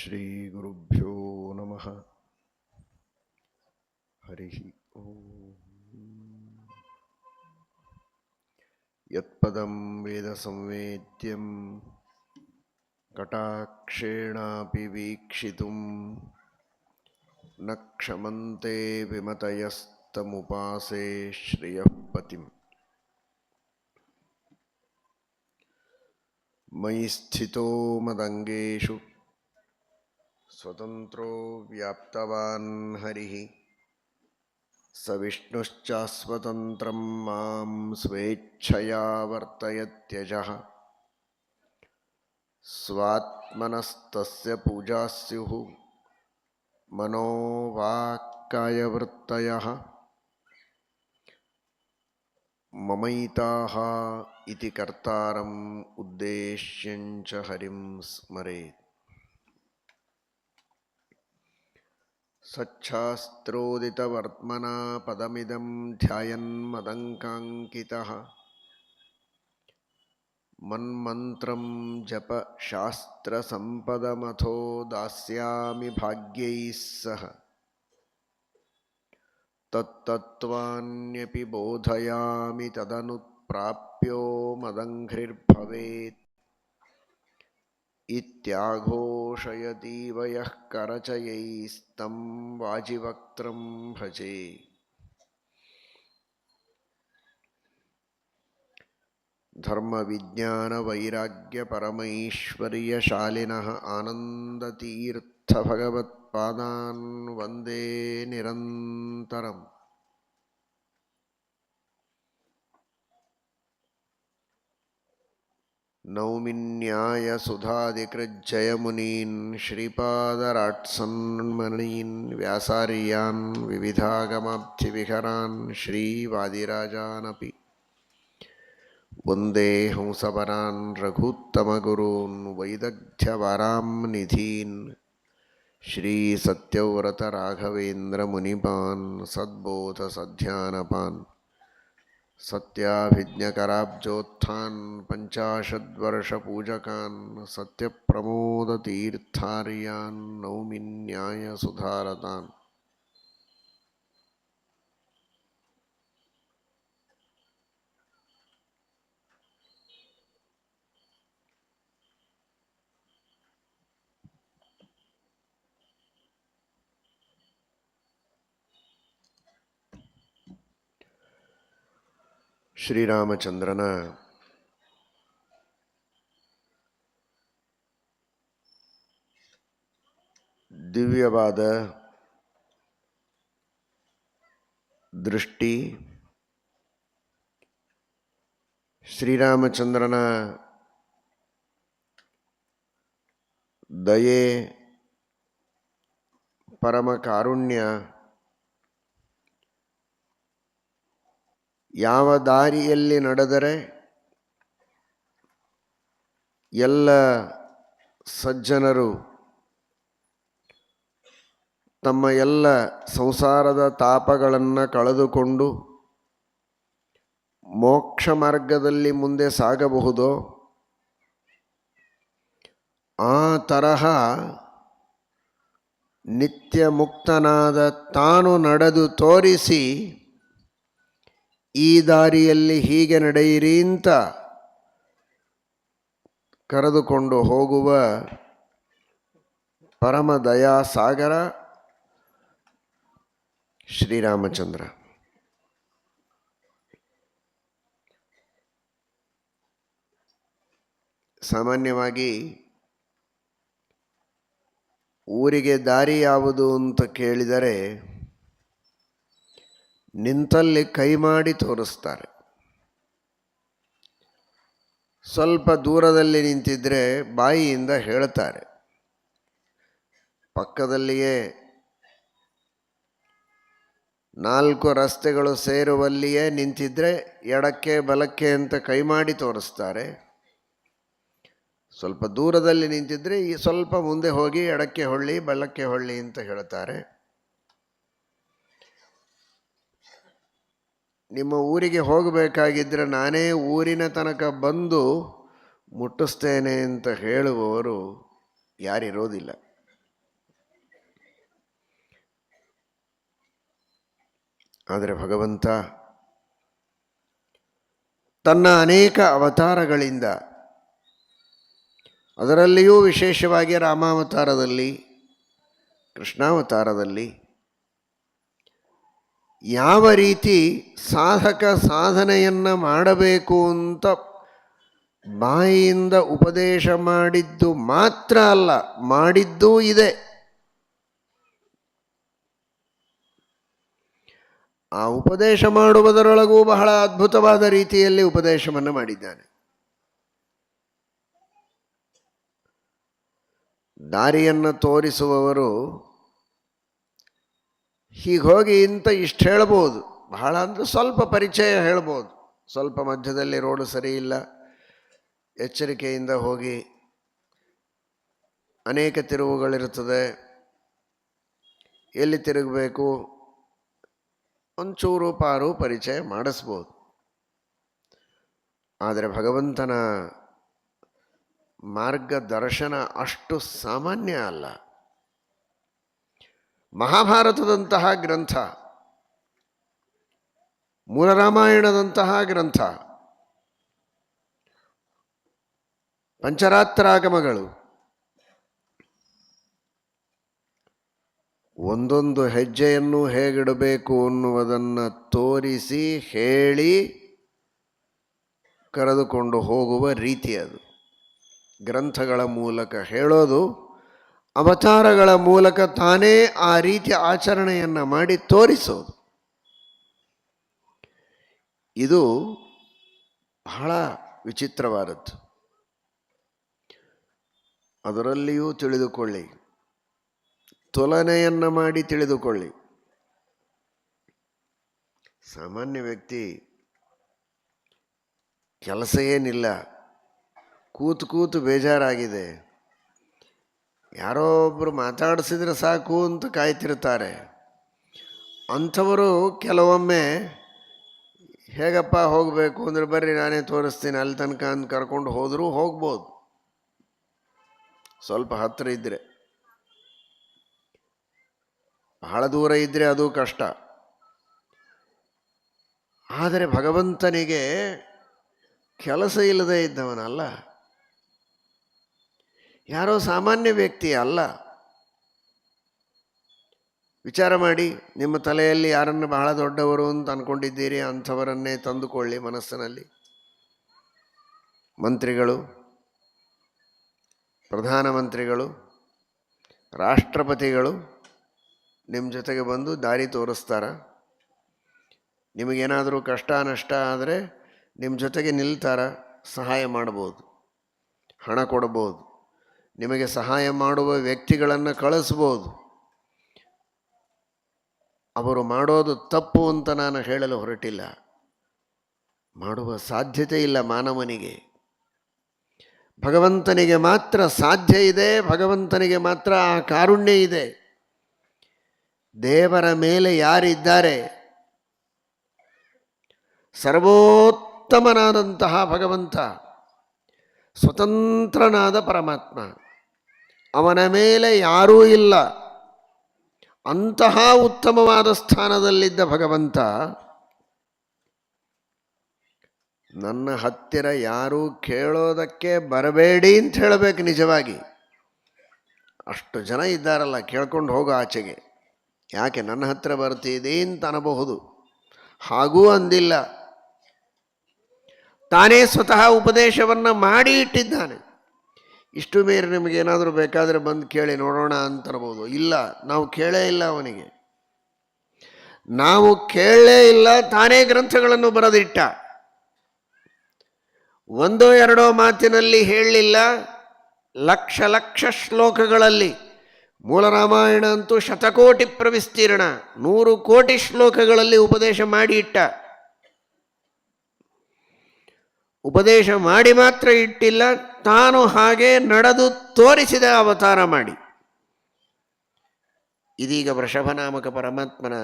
ಶ್ರೀಗುರುಭ್ಯೋ ನಮಃ. ಹರಿ ಓಂ. ಯತ್ಪದಂ ವೇದ ಸಂವೇದ್ಯಂ ಕಟಾಕ್ಷೇಣಾಪಿ ವೀಕ್ಷಿತುಂ ನ ಕ್ಷಮಂತೆ ವಿಮತಯಸ್ತಮುಪಾಸೇ ಶ್ರಿಯಃ ಪತಿಂ. ಮಯಿ ಸ್ಥಿತೋ ಮದಂಗೇಷು ಸ್ವತಂತ್ರೋ ವ್ಯಾಪ್ತವಾನ್ ಹರಿಃ ಸ ವಿಷ್ಣುಶ್ಚಾಸ್ವತಂತ್ರಂ ಮಾಂ ಸ್ವೇಚ್ಛಯಾ ವರ್ತಯತ್ಯಜಃ. ಸ್ವಾತ್ಮನಸ್ತಸ್ಯ ಪೂಜಾ ಸ್ಯುಃ ಮನೋ ವಾಕ್ಕಾಯವೃತ್ತಯಃ. ಮಮೈತಾಃ ಇತಿ ಕರ್ತಾರಂ ಉದ್ದೇಶ್ಯಂಚ ಹರಿಂ ಸ್ಮರೇತ್. ಸಚ್ಛಾಸ್ತ್ರೋದಿತವರ್ತ್ಮನಾ ಪದಮಿದಂ ಧ್ಯಾಯನ್ಮದಂಕಾಂಕಿತಃ. ಮನ್ಮಂತ್ರಂ ಜಪ ಶಾಸ್ತ್ರಸಂಪದಮಥೋ ದಾಸ್ಯಾಮಿ ಭಾಗ್ಯೈಃ ಸಹ. ತತ್ತತ್ವಾನ್ಯಪಿ ಬೋಧಯಾಮಿ ತದನುತ್ಪ್ರಾಪ್ಯೋ ಮದಂಘ್ರಿರ್ಭವೇತ್. ಇತ್ಯಾಘೋಷಯತೀವ ಯಃ ಕರಚಯೈಸ್तं ವಾಜಿವಕ್ತ್ರಂ ಭಜೆ. ಧರ್ಮವಿಜ್ಞಾನವೈರಾಗ್ಯಪರಮೈಶ್ವರ್ಯಶಾಲಿನಃ ಆನಂದತೀರ್ಥಭಗವತ್ಪಾದಾನ್ ವಂದೇ ನಿರಂತರಂ. ನೌಮಿನ್ಯಾಯಸುಧಾದಿಕೃಜ್ಜಯಮುನೀನ್ ಶ್ರೀಪಾದರಾಟ್ಸನ್ಮಣೀನ್ ವ್ಯಾಸಾರ್ಯಾನ್ ವಿವಿಧಾಗಮಾಬ್ಧಿವಿಹರಾನ್ ಶ್ರೀವಾದಿರಾಜಾನಪಿ ವಂದೇ ಹಂಸಪರಾನ್ ರಘೂತ್ತಮಗುರೂನ್ ವೈದಗ್ಧ್ಯವಾರಾಂನಿಧೀನ್. ಶ್ರೀಸತ್ಯವ್ರತರಾಘವೇಂದ್ರಮುನಿಪಾನ್ ಸದ್ಬೋಧಸಧ್ಯಾನಪಾನ್ ಸತ್ಯಾಭಿಜ್ಞಕರಾಬ್ಜೋತ್ಥಾನ್ ಪಂಚಾಶದ್ವರ್ಷಪೂಜಕಾನ್ ಸತ್ಯಪ್ರಮೋದತೀರ್ಥಾರ್ಯಾನ್ ನೌಮಿ ನ್ಯಾಯಸುಧಾರತಾನ್. ಶ್ರೀರಾಮಚಂದ್ರನ ದಿವ್ಯವಾದ ದೃಷ್ಟಿ, ಶ್ರೀರಾಮಚಂದ್ರನ ದಯೆ, ಪರಮ ಕಾರುಣ್ಯ, ಯಾವ ದಾರಿಯಲ್ಲಿ ನಡೆದರೆ ಎಲ್ಲ ಸಜ್ಜನರು ತಮ್ಮ ಎಲ್ಲ ಸಂಸಾರದ ತಾಪಗಳನ್ನು ಕಳೆದುಕೊಂಡು ಮೋಕ್ಷ ಮಾರ್ಗದಲ್ಲಿ ಮುಂದೆ ಸಾಗಬಹುದೋ ಆ ತರಹ ನಿತ್ಯ ಮುಕ್ತನಾದ ತಾನು ನಡೆದು ತೋರಿಸಿ ಈ ದಾರಿಯಲ್ಲಿ ಹೀಗೆ ನಡೆಯಿರಿ ಅಂತ ಕರೆದುಕೊಂಡು ಹೋಗುವ ಪರಮ ದಯಾಸಾಗರ ಶ್ರೀರಾಮಚಂದ್ರ. ಸಾಮಾನ್ಯವಾಗಿ ಊರಿಗೆ ದಾರಿ ಯಾವುದು ಅಂತ ಕೇಳಿದರೆ ನಿಂತಲ್ಲಿ ಕೈ ಮಾಡಿ ತೋರಿಸ್ತಾರೆ. ಸ್ವಲ್ಪ ದೂರದಲ್ಲಿ ನಿಂತಿದ್ದರೆ ಬಾಯಿಯಿಂದ ಹೇಳ್ತಾರೆ. ಪಕ್ಕದಲ್ಲಿಯೇ 4 ರಸ್ತೆಗಳು ಸೇರುವಲ್ಲಿಯೇ ನಿಂತಿದ್ದರೆ ಎಡಕ್ಕೆ ಬಲಕ್ಕೆ ಅಂತ ಕೈ ಮಾಡಿ ತೋರಿಸ್ತಾರೆ. ಸ್ವಲ್ಪ ದೂರದಲ್ಲಿ ನಿಂತಿದ್ದರೆ ಸ್ವಲ್ಪ ಮುಂದೆ ಹೋಗಿ ಎಡಕ್ಕೆ ಹೊಳ್ಳಿ ಬಲಕ್ಕೆ ಹೊಳ್ಳಿ ಅಂತ ಹೇಳ್ತಾರೆ. ನಿಮ್ಮ ಊರಿಗೆ ಹೋಗಬೇಕಾಗಿದ್ದರೆ ನಾನೇ ಊರಿನ ತನಕ ಬಂದು ಮುಟ್ಟಿಸ್ತೇನೆ ಅಂತ ಹೇಳುವವರು ಯಾರಿರೋದಿಲ್ಲ. ಆದರೆ ಭಗವಂತ ತನ್ನ ಅನೇಕ ಅವತಾರಗಳಿಂದ, ಅದರಲ್ಲಿಯೂ ವಿಶೇಷವಾಗಿ ರಾಮಾವತಾರದಲ್ಲಿ, ಕೃಷ್ಣಾವತಾರದಲ್ಲಿ ಯಾವ ರೀತಿ ಸಾಧಕ ಸಾಧನೆಯನ್ನು ಮಾಡಬೇಕು ಅಂತ ಬಾಯಿಯಿಂದ ಉಪದೇಶ ಮಾಡಿದ್ದು ಮಾತ್ರ ಅಲ್ಲ, ಮಾಡಿದ್ದೂ ಇದೆ. ಆ ಉಪದೇಶ ಮಾಡುವುದರೊಳಗೂ ಬಹಳ ಅದ್ಭುತವಾದ ರೀತಿಯಲ್ಲಿ ಉಪದೇಶವನ್ನು ಮಾಡಿದ್ದಾನೆ. ದಾರಿಯನ್ನು ತೋರಿಸುವವರು ಹೀಗೆ ಹೋಗಿ ಇಂಥ ಇಷ್ಟು ಹೇಳ್ಬೋದು, ಬಹಳ ಅಂದರೆ ಸ್ವಲ್ಪ ಪರಿಚಯ ಹೇಳ್ಬೋದು. ಸ್ವಲ್ಪ ಮಧ್ಯದಲ್ಲಿ ರೋಡು ಸರಿ ಇಲ್ಲ, ಎಚ್ಚರಿಕೆಯಿಂದ ಹೋಗಿ, ಅನೇಕ ತಿರುವುಗಳಿರ್ತದೆ, ಎಲ್ಲಿ ತಿರುಗಬೇಕು ಒಂಚೂರು ಪಾರು ಪರಿಚಯ ಮಾಡಿಸ್ಬೋದು. ಆದರೆ ಭಗವಂತನ ಮಾರ್ಗದರ್ಶನ ಅಷ್ಟು ಸಾಮಾನ್ಯ ಅಲ್ಲ. ಮಹಾಭಾರತದಂತಹ ಗ್ರಂಥ, ಮೂಲ ರಾಮಾಯಣದಂತಹ ಗ್ರಂಥ, ಪಂಚರಾತ್ರಾಗಮಗಳು, ಒಂದೊಂದು ಹೆಜ್ಜೆಯನ್ನು ಹೇಗಿಡಬೇಕು ಅನ್ನುವುದನ್ನು ತೋರಿಸಿ ಹೇಳಿ ಕರೆದುಕೊಂಡು ಹೋಗುವ ರೀತಿ ಅದು. ಗ್ರಂಥಗಳ ಮೂಲಕ ಹೇಳೋದು, ಅವತಾರಗಳ ಮೂಲಕ ತಾನೇ ಆ ರೀತಿಯ ಆಚರಣೆಯನ್ನು ಮಾಡಿ ತೋರಿಸೋದು. ಇದು ಬಹಳ ವಿಚಿತ್ರವಾದದ್ದು. ಅದರಲ್ಲಿಯೂ ತಿಳಿದುಕೊಳ್ಳಿ, ತುಲನೆಯನ್ನು ಮಾಡಿ ತಿಳಿದುಕೊಳ್ಳಿ. ಸಾಮಾನ್ಯ ವ್ಯಕ್ತಿ ಕೆಲಸ ಏನಿಲ್ಲ, ಕೂತು ಕೂತು ಬೇಜಾರಾಗಿದೆ, ಯಾರೋ ಒಬ್ಬರು ಮಾತಾಡಿಸಿದ್ರೆ ಸಾಕು ಅಂತ ಕಾಯ್ತಿರ್ತಾರೆ. ಅಂಥವರು ಕೆಲವೊಮ್ಮೆ ಹೇಗಪ್ಪ ಹೋಗಬೇಕು ಅಂದರೆ ಬರ್ರಿ ನಾನೇ ತೋರಿಸ್ತೀನಿ ಅಲ್ಲಿ ತನಕ ಅಂತ ಕರ್ಕೊಂಡು ಹೋದರೂ ಹೋಗ್ಬೋದು, ಸ್ವಲ್ಪ ಹತ್ತಿರ ಇದ್ದರೆ. ಬಹಳ ದೂರ ಇದ್ದರೆ ಅದು ಕಷ್ಟ. ಆದರೆ ಭಗವಂತನಿಗೆ ಕೆಲಸ ಇಲ್ಲದೆ ಇದ್ದವನಲ್ಲ, ಯಾರೋ ಸಾಮಾನ್ಯ ವ್ಯಕ್ತಿ ಅಲ್ಲ. ವಿಚಾರ ಮಾಡಿ, ನಿಮ್ಮ ತಲೆಯಲ್ಲಿ ಯಾರನ್ನು ಬಹಳ ದೊಡ್ಡವರು ಅಂತ ಅಂದ್ಕೊಂಡಿದ್ದೀರಿ ಅಂಥವರನ್ನೇ ತಂದುಕೊಳ್ಳಿ ಮನಸ್ಸಿನಲ್ಲಿ. ಮಂತ್ರಿಗಳು, ಪ್ರಧಾನಮಂತ್ರಿಗಳು, ರಾಷ್ಟ್ರಪತಿಗಳು ನಿಮ್ಮ ಜೊತೆಗೆ ಬಂದು ದಾರಿ ತೋರಿಸ್ತಾರ. ನಿಮಗೇನಾದರೂ ಕಷ್ಟ ನಷ್ಟ ಆದರೆ ನಿಮ್ಮ ಜೊತೆಗೆ ನಿಲ್ತಾರ, ಸಹಾಯ ಮಾಡ್ಬೋದು, ಹಣ ಕೊಡ್ಬೋದು, ನಿಮಗೆ ಸಹಾಯ ಮಾಡುವ ವ್ಯಕ್ತಿಗಳನ್ನು ಕಳಿಸ್ಬೋದು. ಅವರು ಮಾಡೋದು ತಪ್ಪು ಅಂತ ನಾನು ಹೇಳಲು ಹೊರಟಿಲ್ಲ, ಮಾಡುವ ಸಾಧ್ಯತೆ ಇಲ್ಲ ಮಾನವನಿಗೆ. ಭಗವಂತನಿಗೆ ಮಾತ್ರ ಸಾಧ್ಯ ಇದೆ, ಭಗವಂತನಿಗೆ ಮಾತ್ರ ಆ ಕಾರುಣ್ಯ ಇದೆ. ದೇವರ ಮೇಲೆ ಯಾರಿದ್ದಾರೆ, ಸರ್ವೋತ್ತಮನಾದಂತಹ ಭಗವಂತ, ಸ್ವತಂತ್ರನಾದ ಪರಮಾತ್ಮ, ಅವನ ಮೇಲೆ ಯಾರೂ ಇಲ್ಲ. ಅಂತಹ ಉತ್ತಮವಾದ ಸ್ಥಾನದಲ್ಲಿದ್ದ ಭಗವಂತ ನನ್ನ ಹತ್ತಿರ ಯಾರೂ ಕೇಳೋದಕ್ಕೆ ಬರಬೇಡಿ ಅಂತ ಹೇಳಬೇಕು. ನಿಜವಾಗಿ ಅಷ್ಟು ಜನ ಇದ್ದಾರಲ್ಲ, ಕೇಳ್ಕೊಂಡು ಹೋಗೋ ಆಚೆಗೆ, ಯಾಕೆ ನನ್ನ ಹತ್ತಿರ ಬರ್ತಿದೆ ಅಂತ ಅನ್ನಬಹುದು. ಹಾಗೂ ಅಂದಿಲ್ಲ, ತಾನೇ ಸ್ವತಃ ಉಪದೇಶವನ್ನು ಮಾಡಿ ಇಟ್ಟಿದ್ದಾನೆ. ಇಷ್ಟು ಮೇರೆ ನಿಮಗೇನಾದರೂ ಬೇಕಾದರೆ ಬಂದು ಕೇಳಿ ನೋಡೋಣ ಅಂತನ್ಬೋದು. ಇಲ್ಲ, ನಾವು ಕೇಳೇ ಇಲ್ಲ ಅವನಿಗೆ, ನಾವು ಕೇಳೇ ಇಲ್ಲ. ತಾನೇ ಗ್ರಂಥಗಳನ್ನು ಬರೆದಿಟ್ಟ. ಒಂದೋ ಎರಡೋ ಮಾತಿನಲ್ಲಿ ಹೇಳಲಿಲ್ಲ, ಲಕ್ಷ ಲಕ್ಷ ಶ್ಲೋಕಗಳಲ್ಲಿ. ಮೂಲ ರಾಮಾಯಣ ಅಂತೂ ಶತಕೋಟಿ ಪ್ರವಿಸ್ತೀರ್ಣ, 100 ಕೋಟಿ ಶ್ಲೋಕಗಳಲ್ಲಿ ಉಪದೇಶ ಮಾಡಿ ಇಟ್ಟ. ಉಪದೇಶ ಮಾಡಿ ಮಾತ್ರ ಇಟ್ಟಿಲ್ಲ, ತಾನು ಹಾಗೆ ನಡೆದು ತೋರಿಸಿದ ಅವತಾರ ಮಾಡಿ. ಇದೀಗ ವೃಷಭನಾಮಕ ಪರಮಾತ್ಮನ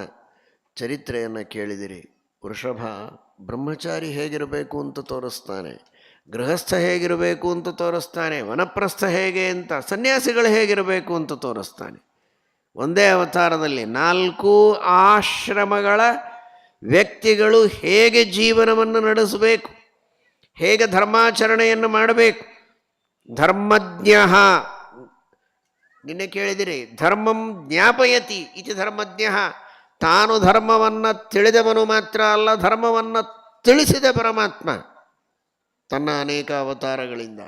ಚರಿತ್ರೆಯನ್ನು ಕೇಳಿದಿರಿ. ವೃಷಭ ಬ್ರಹ್ಮಚಾರಿ ಹೇಗಿರಬೇಕು ಅಂತ ತೋರಿಸ್ತಾನೆ, ಗೃಹಸ್ಥ ಹೇಗಿರಬೇಕು ಅಂತ ತೋರಿಸ್ತಾನೆ, ವನಪ್ರಸ್ಥ ಹೇಗೆ ಅಂತ, ಸನ್ಯಾಸಿಗಳು ಹೇಗಿರಬೇಕು ಅಂತ ತೋರಿಸ್ತಾನೆ. ಒಂದೇ ಅವತಾರದಲ್ಲಿ 4 ಆಶ್ರಮಗಳ ವ್ಯಕ್ತಿಗಳು ಹೇಗೆ ಜೀವನವನ್ನು ನಡೆಸಬೇಕು, ಹೇಗೆ ಧರ್ಮಾಚರಣೆಯನ್ನು ಮಾಡಬೇಕು. ಧರ್ಮಜ್ಞ, ನಿನ್ನೆ ಕೇಳಿದಿರಿ, ಧರ್ಮಂ ಜ್ಞಾಪಯತಿ ಇತಿ ಧರ್ಮಜ್ಞ. ತಾನು ಧರ್ಮವನ್ನು ತಿಳಿದವನು ಮಾತ್ರ ಅಲ್ಲ, ಧರ್ಮವನ್ನು ತಿಳಿಸಿದ ಪರಮಾತ್ಮ ತನ್ನ ಅನೇಕ ಅವತಾರಗಳಿಂದ.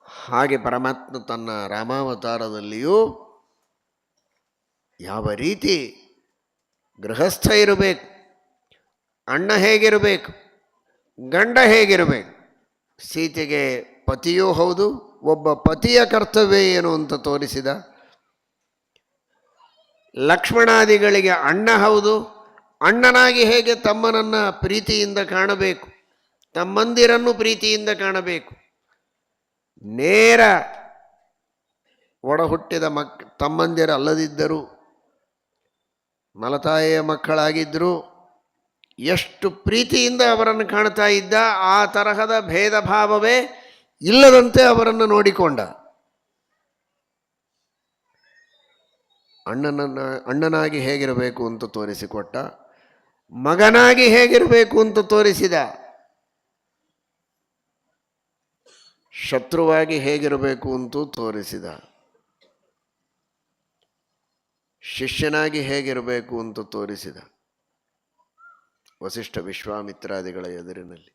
ಹಾಗೆ ಪರಮಾತ್ಮ ತನ್ನ ರಾಮಾವತಾರದಲ್ಲಿಯೂ ಯಾವ ರೀತಿ ಗೃಹಸ್ಥ ಇರಬೇಕು, ಅಣ್ಣ ಹೇಗಿರಬೇಕು, ಗಂಡ ಹೇಗಿರಬೇಕು, ಸೀತೆಗೆ ಪತಿಯೂ ಹೌದು, ಒಬ್ಬ ಪತಿಯ ಕರ್ತವ್ಯ ಏನು ಅಂತ ತೋರಿಸಿದ. ಲಕ್ಷ್ಮಣಾದಿಗಳಿಗೆ ಅಣ್ಣ ಹೌದು, ಅಣ್ಣನಾಗಿ ಹೇಗೆ ತಮ್ಮನನ್ನು ಪ್ರೀತಿಯಿಂದ ಕಾಣಬೇಕು, ತಮ್ಮಂದಿರನ್ನು ಪ್ರೀತಿಯಿಂದ ಕಾಣಬೇಕು. ನೇರ ಒಡ ಹುಟ್ಟಿದ ತಮ್ಮಂದಿರಲ್ಲದಿದ್ದರೂ ಮಲತಾಯಿಯ ಮಕ್ಕಳಾಗಿದ್ದರೂ ಎಷ್ಟು ಪ್ರೀತಿಯಿಂದ ಅವರನ್ನು ಕಾಣ್ತಾ ಇದ್ದ. ಆ ತರಹದ ಭೇದ ಭಾವವೇ ಇಲ್ಲದಂತೆ ಅವರನ್ನು ನೋಡಿಕೊಂಡ. ಅಣ್ಣನಾಗಿ ಹೇಗಿರಬೇಕು ಅಂತ ತೋರಿಸಿಕೊಟ್ಟ, ಮಗನಾಗಿ ಹೇಗಿರಬೇಕು ಅಂತ ತೋರಿಸಿದ, ಶತ್ರುವಾಗಿ ಹೇಗಿರಬೇಕು ಅಂತೂ ತೋರಿಸಿದ, ಶಿಷ್ಯನಾಗಿ ಹೇಗಿರಬೇಕು ಅಂತ ತೋರಿಸಿದ. ವಸಿಷ್ಠ ವಿಶ್ವಾಮಿತ್ರಾದಿಗಳ ಎದುರಿನಲ್ಲಿ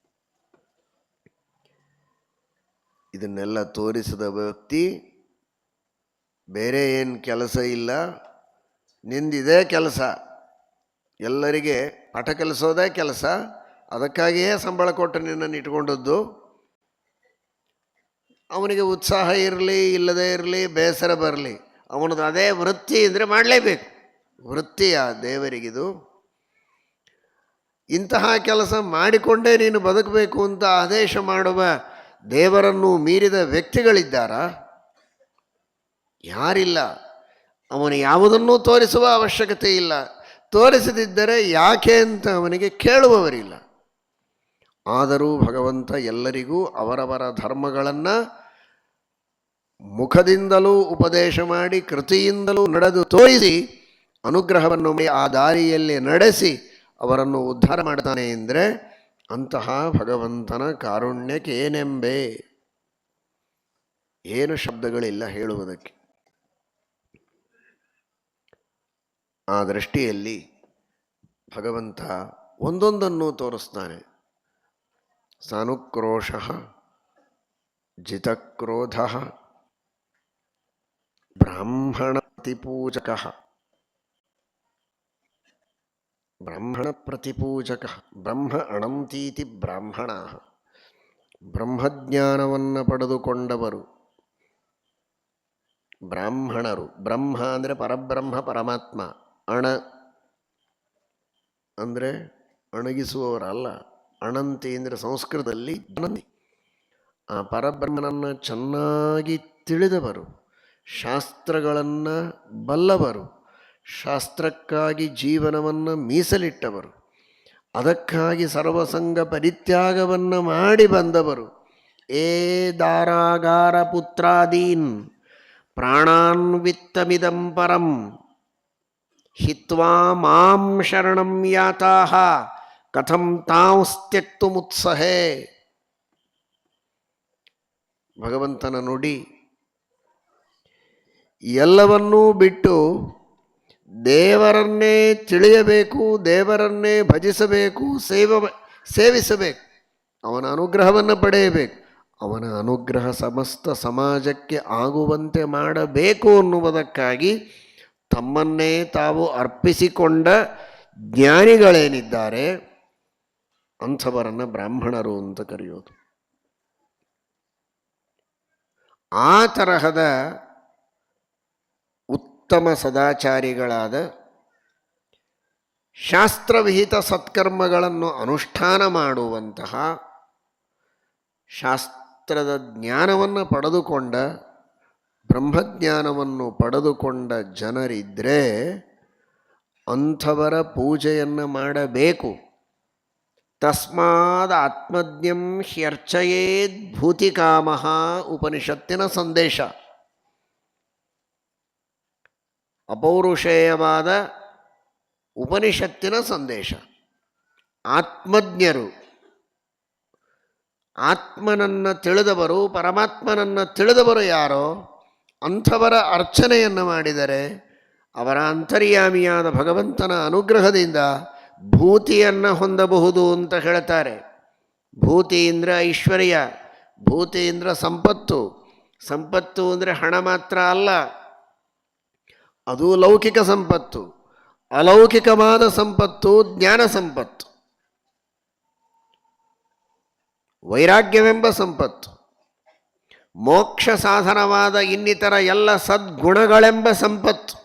ಇದನ್ನೆಲ್ಲ ತೋರಿಸಿದ ವ್ಯಕ್ತಿ ಬೇರೆ ಏನು ಕೆಲಸ ಇಲ್ಲ, ನಿಂದಿದೇ ಕೆಲಸ, ಎಲ್ಲರಿಗೆ ಪಾಠ ಕಲಿಸೋದೇ ಕೆಲಸ, ಅದಕ್ಕಾಗಿಯೇ ಸಂಬಳ ಕೊಟ್ಟು ನಿನ್ನನ್ನು ಇಟ್ಕೊಂಡದ್ದು. ಅವನಿಗೆ ಉತ್ಸಾಹ ಇರಲಿ ಇಲ್ಲದೇ ಇರಲಿ, ಬೇಸರ ಬರಲಿ, ಅವನದು ಅದೇ ವೃತ್ತಿ ಅಂದರೆ ಮಾಡಲೇಬೇಕು. ವೃತ್ತಿಯ ದೇವರಿಗಿದು. ಇಂತಹ ಕೆಲಸ ಮಾಡಿಕೊಂಡೇ ನೀನು ಬದುಕಬೇಕು ಅಂತ ಆದೇಶ ಮಾಡುವ ದೇವರನ್ನು ಮೀರಿದ ವ್ಯಕ್ತಿಗಳಿದ್ದಾರಾ? ಯಾರಿಲ್ಲ. ಅವನು ಯಾವುದನ್ನೂ ತೋರಿಸುವ ಅವಶ್ಯಕತೆ ಇಲ್ಲ. ತೋರಿಸದಿದ್ದರೆ ಯಾಕೆ ಅಂತ ಅವನಿಗೆ ಕೇಳುವವರಿಲ್ಲ. ಆದರೂ ಭಗವಂತ ಎಲ್ಲರಿಗೂ ಅವರವರ ಧರ್ಮಗಳನ್ನು ಮುಖದಿಂದಲೂ ಉಪದೇಶ ಮಾಡಿ, ಕೃತಿಯಿಂದಲೂ ನಡೆದು ತೋರಿಸಿ, ಅನುಗ್ರಹವನ್ನು ಮಾಡಿ ಆ ದಾರಿಯಲ್ಲಿ ನಡೆಸಿ ಅವರನ್ನು ಉದ್ಧಾರ ಮಾಡ್ತಾನೆ ಎಂದರೆ ಅಂತಹ ಭಗವಂತನ ಕಾರುಣ್ಯಕ್ಕೆ ಏನೆಂಬೆ. ಏನು ಶಬ್ದಗಳಿಲ್ಲ ಹೇಳುವುದಕ್ಕೆ. ಆ ದೃಷ್ಟಿಯಲ್ಲಿ ಭಗವಂತ ಒಂದೊಂದನ್ನು ತೋರಿಸ್ತಾನೆ. ಸಾನುಕ್ರೋಶ, ಜಿತಕ್ರೋಧ, ಬ್ರಾಹ್ಮಣ ಪ್ರತಿಪೂಜಕ, ಬ್ರಾಹ್ಮಣ ಪ್ರತಿಪೂಜಕ, ಬ್ರಹ್ಮ ಅಣಂತೀತಿ ಬ್ರಾಹ್ಮಣ, ಬ್ರಹ್ಮಜ್ಞಾನವನ್ನು ಪಡೆದುಕೊಂಡವರು ಬ್ರಾಹ್ಮಣರು. ಬ್ರಹ್ಮ ಅಂದರೆ ಪರಬ್ರಹ್ಮ ಪರಮಾತ್ಮ. ಅಣ ಅಂದರೆ ಅಣಗಿಸುವವರಲ್ಲ. ಅಣಂತಿ ಅಂದರೆ ಸಂಸ್ಕೃತದಲ್ಲಿ ಅನಂತಿ. ಆ ಪರಬ್ರಹ್ಮನನ್ನು ಚೆನ್ನಾಗಿ ತಿಳಿದವರು, ಶಾಸ್ತ್ರಗಳನ್ನು ಬಲ್ಲವರು, ಶಾಸ್ತ್ರಕ್ಕಾಗಿ ಜೀವನವನ್ನು ಮೀಸಲಿಟ್ಟವರು, ಅದಕ್ಕಾಗಿ ಸರ್ವಸಂಗ ಪರಿತ್ಯಾಗವನ್ನು ಮಾಡಿ ಬಂದವರು. ಏ ದಾರಾಗಾರ ಪುತ್ರಾದೀನ್ ಪ್ರಾಣಾನ್ ವಿತ್ತಮಿದಂ ಪರಂ ಹಿತ್ವಾ ಮಾಂ ಶರಣಂ ಯಾತಾಹ ಕಥಂ ತಾಂಸ್ತ್ಯಕ್ತುಮುತ್ಸಹೇ. ಭಗವಂತನ ನುಡಿ. ಎಲ್ಲವನ್ನೂ ಬಿಟ್ಟು ದೇವರನ್ನೇ ತಿಳಿಯಬೇಕು, ದೇವರನ್ನೇ ಭಜಿಸಬೇಕು, ಸೇವಿಸಬೇಕು, ಅವನ ಅನುಗ್ರಹವನ್ನು ಪಡೆಯಬೇಕು. ಅವನ ಅನುಗ್ರಹ ಸಮಸ್ತ ಸಮಾಜಕ್ಕೆ ಆಗುವಂತೆ ಮಾಡಬೇಕು ಅನ್ನುವುದಕ್ಕಾಗಿ ತಮ್ಮನ್ನೇ ತಾವು ಅರ್ಪಿಸಿಕೊಂಡ ಜ್ಞಾನಿಗಳೇನಿದ್ದಾರೆ ಅಂಥವರನ್ನು ಬ್ರಾಹ್ಮಣರು ಅಂತ ಕರೆಯೋದು. ಆ ತರಹದ ಉತ್ತಮ ಸದಾಚಾರಿಗಳಾದ ಶಾಸ್ತ್ರವಿಹಿತ ಸತ್ಕರ್ಮಗಳನ್ನು ಅನುಷ್ಠಾನ ಮಾಡುವಂತಹ, ಶಾಸ್ತ್ರದ ಜ್ಞಾನವನ್ನು ಪಡೆದುಕೊಂಡ, ಬ್ರಹ್ಮಜ್ಞಾನವನ್ನು ಪಡೆದುಕೊಂಡ ಜನರಿದ್ದರೆ ಅಂಥವರ ಪೂಜೆಯನ್ನು ಮಾಡಬೇಕು. ತಸ್ಮಾದ್ ಆತ್ಮಜ್ಞಂ ಹ್ಯರ್ಚಯೇದ್ ಭೂತಿಕಾಮಃ ಉಪನಿಷತ್ತಿನ ಸಂದೇಶ. ಅಪೌರುಷೇಯವಾದ ಉಪನಿಷತ್ತಿನ ಸಂದೇಶ. ಆತ್ಮಜ್ಞರು, ಆತ್ಮನನ್ನು ತಿಳಿದವರು, ಪರಮಾತ್ಮನನ್ನು ತಿಳಿದವರು ಯಾರೋ ಅಂಥವರ ಅರ್ಚನೆಯನ್ನು ಮಾಡಿದರೆ ಅವರ ಅಂತರ್ಯಾಮಿಯಾದ ಭಗವಂತನ ಅನುಗ್ರಹದಿಂದ ಭೂತಿಯನ್ನು ಹೊಂದಬಹುದು ಅಂತ ಹೇಳ್ತಾರೆ. ಭೂತಿ ಅಂದರೆ ಐಶ್ವರ್ಯ, ಭೂತಿ ಅಂದರೆ ಸಂಪತ್ತು. ಸಂಪತ್ತು ಅಂದರೆ ಹಣ ಮಾತ್ರ ಅಲ್ಲ, ಅದು ಲೌಕಿಕ ಸಂಪತ್ತು. ಅಲೌಕಿಕವಾದ ಸಂಪತ್ತು ಜ್ಞಾನ ಸಂಪತ್ತು, ವೈರಾಗ್ಯವೆಂಬ ಸಂಪತ್ತು, ಮೋಕ್ಷ ಸಾಧನವಾದ ಇನ್ನಿತರ ಎಲ್ಲ ಸದ್ಗುಣಗಳೆಂಬ ಸಂಪತ್ತು,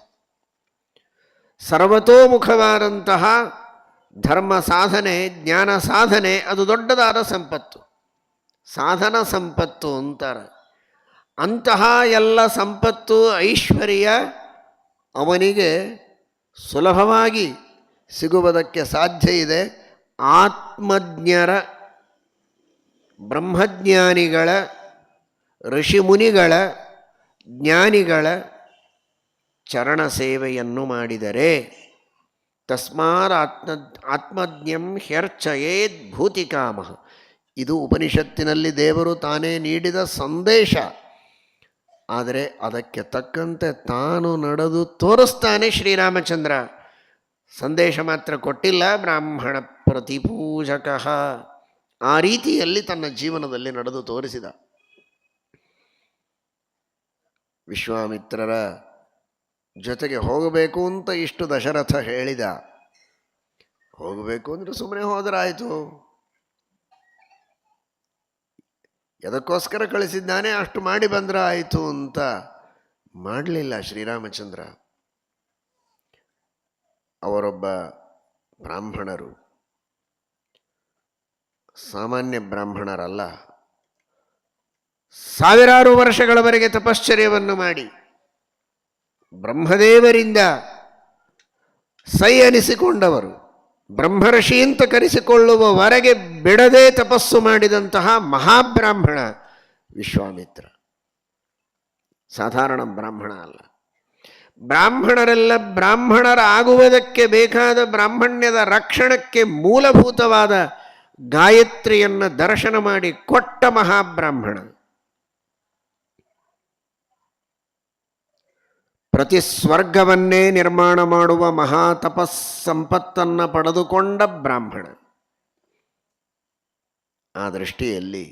ಸರ್ವತೋಮುಖವಾದಂತಹ ಧರ್ಮ ಸಾಧನೆ, ಜ್ಞಾನ ಸಾಧನೆ, ಅದು ದೊಡ್ಡದಾದ ಸಂಪತ್ತು, ಸಾಧನ ಸಂಪತ್ತು ಅಂತಾರೆ. ಅಂತಹ ಎಲ್ಲ ಸಂಪತ್ತು, ಐಶ್ವರ್ಯ ಅವನಿಗೆ ಸುಲಭವಾಗಿ ಸಿಗುವುದಕ್ಕೆ ಸಾಧ್ಯ ಇದೆ ಆತ್ಮಜ್ಞರ, ಬ್ರಹ್ಮಜ್ಞಾನಿಗಳ, ಋಷಿಮುನಿಗಳ, ಜ್ಞಾನಿಗಳ ಚರಣ ಸೇವೆಯನ್ನು ಮಾಡಿದರೆ. ತಸ್ಮಾತ್ ಆತ್ಮಜ್ಞಂ ಹ್ಯರ್ಚಯೇದ್ ಭೂತಿಕಾಮ. ಇದು ಉಪನಿಷತ್ತಿನಲ್ಲಿ ದೇವರು ತಾನೇ ನೀಡಿದ ಸಂದೇಶ. ಆದರೆ ಅದಕ್ಕೆ ತಕ್ಕಂತೆ ತಾನು ನಡೆದು ತೋರಿಸ್ತಾನೆ ಶ್ರೀರಾಮಚಂದ್ರ. ಸಂದೇಶ ಮಾತ್ರ ಕೊಟ್ಟಿಲ್ಲ, ಬ್ರಾಹ್ಮಣ ಪ್ರತಿಪೂಜಕ. ಆ ರೀತಿಯಲ್ಲಿ ತನ್ನ ಜೀವನದಲ್ಲಿ ನಡೆದು ತೋರಿಸಿದ. ವಿಶ್ವಾಮಿತ್ರರ ಜೊತೆಗೆ ಹೋಗಬೇಕು ಅಂತ ಇಷ್ಟು ದಶರಥ ಹೇಳಿದ. ಹೋಗಬೇಕು ಅಂದರೆ ಸುಮ್ಮನೆ ಹೋದರಾಯಿತು, ಎದಕ್ಕೋಸ್ಕರ ಕಳಿಸಿದ್ದಾನೆ ಅಷ್ಟು ಮಾಡಿ ಬಂದರೆ ಆಯಿತು ಅಂತ ಮಾಡಲಿಲ್ಲ ಶ್ರೀರಾಮಚಂದ್ರ. ಅವರೊಬ್ಬ ಬ್ರಾಹ್ಮಣರು, ಸಾಮಾನ್ಯ ಬ್ರಾಹ್ಮಣರಲ್ಲ. ಸಾವಿರಾರು ವರ್ಷಗಳವರೆಗೆ ತಪಶ್ಚರ್ಯವನ್ನು ಮಾಡಿ ಬ್ರಹ್ಮದೇವರಿಂದ ಸೈ ಅನಿಸಿಕೊಂಡವರು, ಬ್ರಹ್ಮರ್ಷಿ ಅಂತ ಕರೆಸಿಕೊಳ್ಳುವವರೆಗೆ ಬಿಡದೆ ತಪಸ್ಸು ಮಾಡಿದಂತಹ ಮಹಾಬ್ರಾಹ್ಮಣ ವಿಶ್ವಾಮಿತ್ರ. ಸಾಧಾರಣ ಬ್ರಾಹ್ಮಣ ಅಲ್ಲ. ಬ್ರಾಹ್ಮಣರೆಲ್ಲ ಬ್ರಾಹ್ಮಣರಾಗುವುದಕ್ಕೆ ಬೇಕಾದ ಬ್ರಾಹ್ಮಣ್ಯದ ರಕ್ಷಣಕ್ಕೆ ಮೂಲಭೂತವಾದ ಗಾಯತ್ರಿಯನ್ನು ದರ್ಶನ ಮಾಡಿ ಕೊಟ್ಟ ಮಹಾಬ್ರಾಹ್ಮಣ. ಪ್ರತಿ ಸ್ವರ್ಗವನ್ನೇ ನಿರ್ಮಾಣ ಮಾಡುವ ಮಹಾತಪಸ್ಸಂಪತ್ತನ್ನು ಪಡೆದುಕೊಂಡ ಬ್ರಾಹ್ಮಣ. ಆ ದೃಷ್ಟಿಯಲ್ಲಿ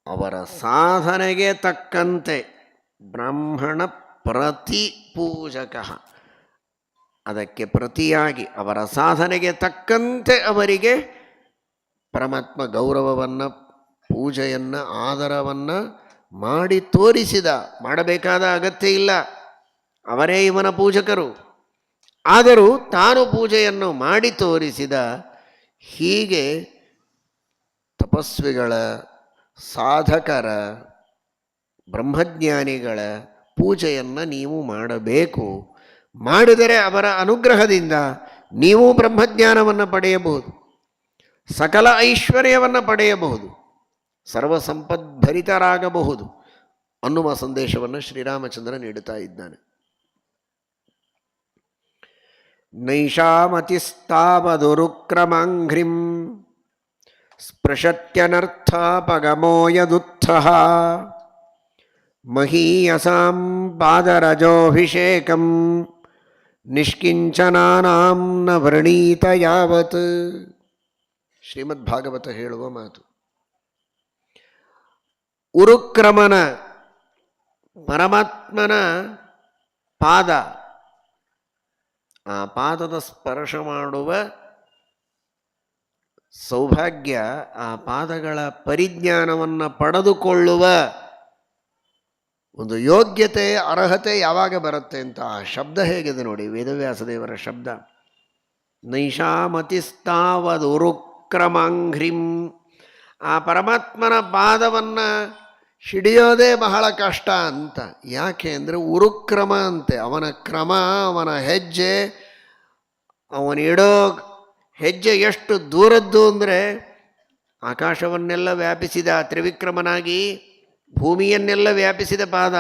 ಅವರ ಸಾಧನೆಗೆ ತಕ್ಕಂತೆ ಬ್ರಾಹ್ಮಣ ಪ್ರತಿಪೂಜಕ, ಅದಕ್ಕೆ ಪ್ರತಿಯಾಗಿ ಅವರ ಸಾಧನೆಗೆ ತಕ್ಕಂತೆ ಅವರಿಗೆ ಪರಮಾತ್ಮ ಗೌರವವನ್ನು, ಪೂಜೆಯನ್ನು, ಆದರವನ್ನು ಮಾಡಿ ತೋರಿಸಿದ. ಮಾಡಬೇಕಾದ ಅಗತ್ಯ ಇಲ್ಲ, ಅವರೇ ಇವನ ಪೂಜಕರು. ಆದರೂ ತಾನು ಪೂಜೆಯನ್ನು ಮಾಡಿ ತೋರಿಸಿದ. ಹೀಗೆ ತಪಸ್ವಿಗಳ, ಸಾಧಕರ, ಬ್ರಹ್ಮಜ್ಞಾನಿಗಳ ಪೂಜೆಯನ್ನು ನೀವು ಮಾಡಬೇಕು. ಮಾಡಿದರೆ ಅವರ ಅನುಗ್ರಹದಿಂದ ನೀವು ಬ್ರಹ್ಮಜ್ಞಾನವನ್ನು ಪಡೆಯಬಹುದು, ಸಕಲ ಐಶ್ವರ್ಯವನ್ನು ಪಡೆಯಬಹುದು, ಸರ್ವಸಂಪದ್ಭರಿತರಾಗಬಹುದು ಅನ್ನುವ ಸಂದೇಶವನ್ನು ಶ್ರೀರಾಮಚಂದ್ರ ನೀಡುತ್ತಾ ಇದ್ದಾನೆ. ನೈಷಾಮತಿಸ್ತಾವದುರುಕ್ರಮಾಂಘ್ರಿಂ ಸ್ಪೃಶತ್ಯನರ್ಥಾಪಗಮೋ ಯದುತ್ಥಃ ಮಹೀಯಸಾಂ ಪಾದರಜೋಭಿಷೇಕಂ ನಿಷ್ಕಿಂಚನಾನಾಂ ನ ವೃಣೀತ ಯಾವತ್. ಶ್ರೀಮದ್ಭಾಗವತ ಹೇಳುವ ಮಾತು. ಉರುಕ್ರಮನ, ಪರಮಾತ್ಮನ ಪಾದ, ಆ ಪಾದದ ಸ್ಪರ್ಶ ಮಾಡುವ ಸೌಭಾಗ್ಯ, ಆ ಪಾದಗಳ ಪರಿಜ್ಞಾನವನ್ನು ಪಡೆದುಕೊಳ್ಳುವ ಒಂದು ಯೋಗ್ಯತೆ, ಅರ್ಹತೆ ಯಾವಾಗ ಬರುತ್ತೆ ಅಂತ ಆ ಶಬ್ದ ಹೇಗಿದೆ ನೋಡಿ, ವೇದವ್ಯಾಸದೇವರ ಶಬ್ದ. ನೈಷಾಮತಿಸ್ತಾವದುರುಕ್ರಮಾಂಘ್ರಿಂ. ಆ ಪರಮಾತ್ಮನ ಪಾದವನ್ನು ಹಿಡಿಯೋದೇ ಬಹಳ ಕಷ್ಟ ಅಂತ. ಯಾಕೆ ಅಂದರೆ ಉರುಕ್ರಮ ಅಂತೆ. ಅವನ ಕ್ರಮ, ಅವನ ಹೆಜ್ಜೆ, ಅವನಿಡೋ ಹೆಜ್ಜೆ ಎಷ್ಟು ದೂರದ್ದು ಅಂದರೆ ಆಕಾಶವನ್ನೆಲ್ಲ ವ್ಯಾಪಿಸಿದ ತ್ರಿವಿಕ್ರಮನಾಗಿ ಭೂಮಿಯನ್ನೆಲ್ಲ ವ್ಯಾಪಿಸಿದ ಪಾದ.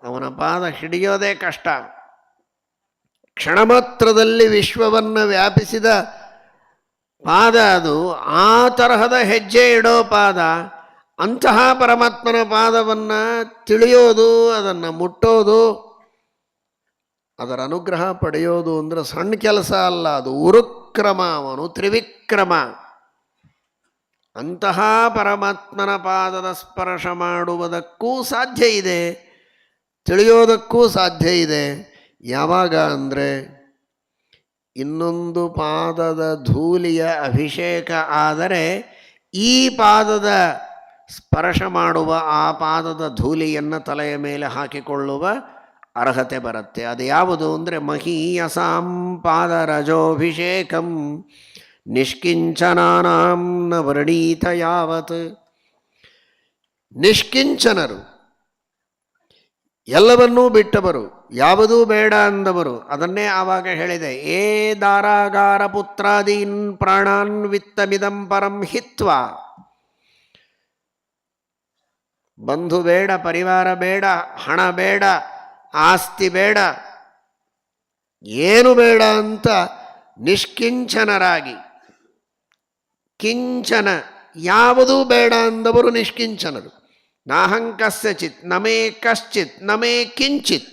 ಅವನ ಪಾದ ಹಿಡಿಯೋದೇ ಕಷ್ಟ. ಕ್ಷಣಮಾತ್ರದಲ್ಲಿ ವಿಶ್ವವನ್ನು ವ್ಯಾಪಿಸಿದ ಪಾದ ಅದು. ಆ ತರಹದ ಹೆಜ್ಜೆ ಇಡೋ ಪಾದ. ಅಂತಹ ಪರಮಾತ್ಮನ ಪಾದವನ್ನು ತಿಳಿಯೋದು, ಅದನ್ನು ಮುಟ್ಟೋದು, ಅದರ ಅನುಗ್ರಹ ಪಡೆಯೋದು ಅಂದರೆ ಸಣ್ಣ ಕೆಲಸ ಅಲ್ಲ. ಅದು ಉರುಕ್ರಮ, ಅವನು ತ್ರಿವಿಕ್ರಮ. ಅಂತಹ ಪರಮಾತ್ಮನ ಪಾದದ ಸ್ಪರ್ಶ ಮಾಡುವುದಕ್ಕೂ ಸಾಧ್ಯ ಇದೆ, ತಿಳಿಯೋದಕ್ಕೂ ಸಾಧ್ಯ ಇದೆ. ಯಾವಾಗ ಅಂದರೆ ಇನ್ನೊಂದು ಪಾದದ ಧೂಳಿಯ ಅಭಿಷೇಕ ಆದರೆ ಈ ಪಾದದ ಸ್ಪರ್ಶ ಮಾಡುವ, ಆ ಪಾದದ ಧೂಳಿಯನ್ನು ತಲೆಯ ಮೇಲೆ ಹಾಕಿಕೊಳ್ಳುವ ಅರ್ಹತೆ ಬರುತ್ತೆ. ಅದು ಯಾವುದು ಅಂದರೆ ಮಹೀಯಸಾಂ ಪಾದರಜೋಭಿಷೇಕಂ ನಿಷ್ಕಿಂಚನಾನಾಂ ನ ವರ್ಣೀತ ಯಾವತ್. ನಿಷ್ಕಿಂಚನರು, ಎಲ್ಲವನ್ನೂ ಬಿಟ್ಟವರು, ಯಾವುದೂ ಬೇಡ ಅಂದವರು. ಅದನ್ನೇ ಆವಾಗ ಹೇಳಿದೆ, ಏ ದಾರಾಗಾರ ಪುತ್ರಾದೀನ್ ಪ್ರಾಣಾನ್ ವಿತ್ತಮಿದಂ ಪರಂ ಹಿತ್ವಾ. ಬಂಧು ಬೇಡ, ಪರಿವಾರ ಬೇಡ, ಹಣ ಬೇಡ, ಆಸ್ತಿ ಬೇಡ, ಏನು ಬೇಡ ಅಂತ ನಿಷ್ಕಿಂಚನರಾಗಿ, ಕಿಂಚನ ಯಾವುದೂ ಬೇಡ ಅಂದವರು ನಿಷ್ಕಿಂಚನರು. ನಾಹಂಕಸ್ಯಚಿತ್ ನಮೇ ಕಶ್ಚಿತ್ ನಮೇ ಕಿಂಚಿತ್.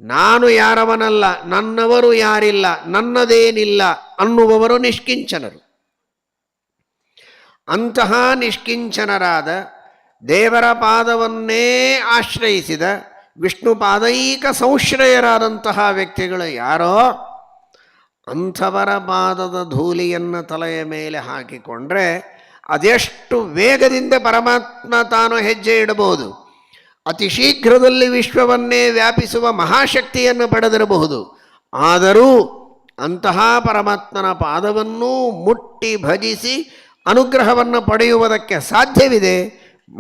ನಾನು ಯಾರವನಲ್ಲ, ನನ್ನವರು ಯಾರಿಲ್ಲ, ನನ್ನದೇನಿಲ್ಲ ಅನ್ನುವವರು ನಿಷ್ಕಿಂಚನರು. ಅಂತಹ ನಿಷ್ಕಿಂಚನರಾದ, ದೇವರ ಪಾದವನ್ನೇ ಆಶ್ರಯಿಸಿದ, ವಿಷ್ಣು ಪಾದೈಕ ಸಂಶ್ರಯರಾದಂತಹ ವ್ಯಕ್ತಿಗಳು ಯಾರೋ ಅಂಥವರ ಪಾದದ ಧೂಳಿಯನ್ನು ತಲೆಯ ಮೇಲೆ ಹಾಕಿಕೊಂಡ್ರೆ ಅದೆಷ್ಟು ವೇಗದಿಂದ ಪರಮಾತ್ಮ ತಾನು ಹೆಜ್ಜೆ ಇಡಬಹುದು. ಅತಿ ಶೀಘ್ರದಲ್ಲಿ ವಿಶ್ವವನ್ನೇ ವ್ಯಾಪಿಸುವ ಮಹಾಶಕ್ತಿಯನ್ನು ಪಡೆದಿರಬಹುದು. ಆದರೂ ಅಂತಹ ಪರಮಾತ್ಮನ ಪಾದವನ್ನೂ ಮುಟ್ಟಿ ಭಜಿಸಿ ಅನುಗ್ರಹವನ್ನು ಪಡೆಯುವುದಕ್ಕೆ ಸಾಧ್ಯವಿದೆ.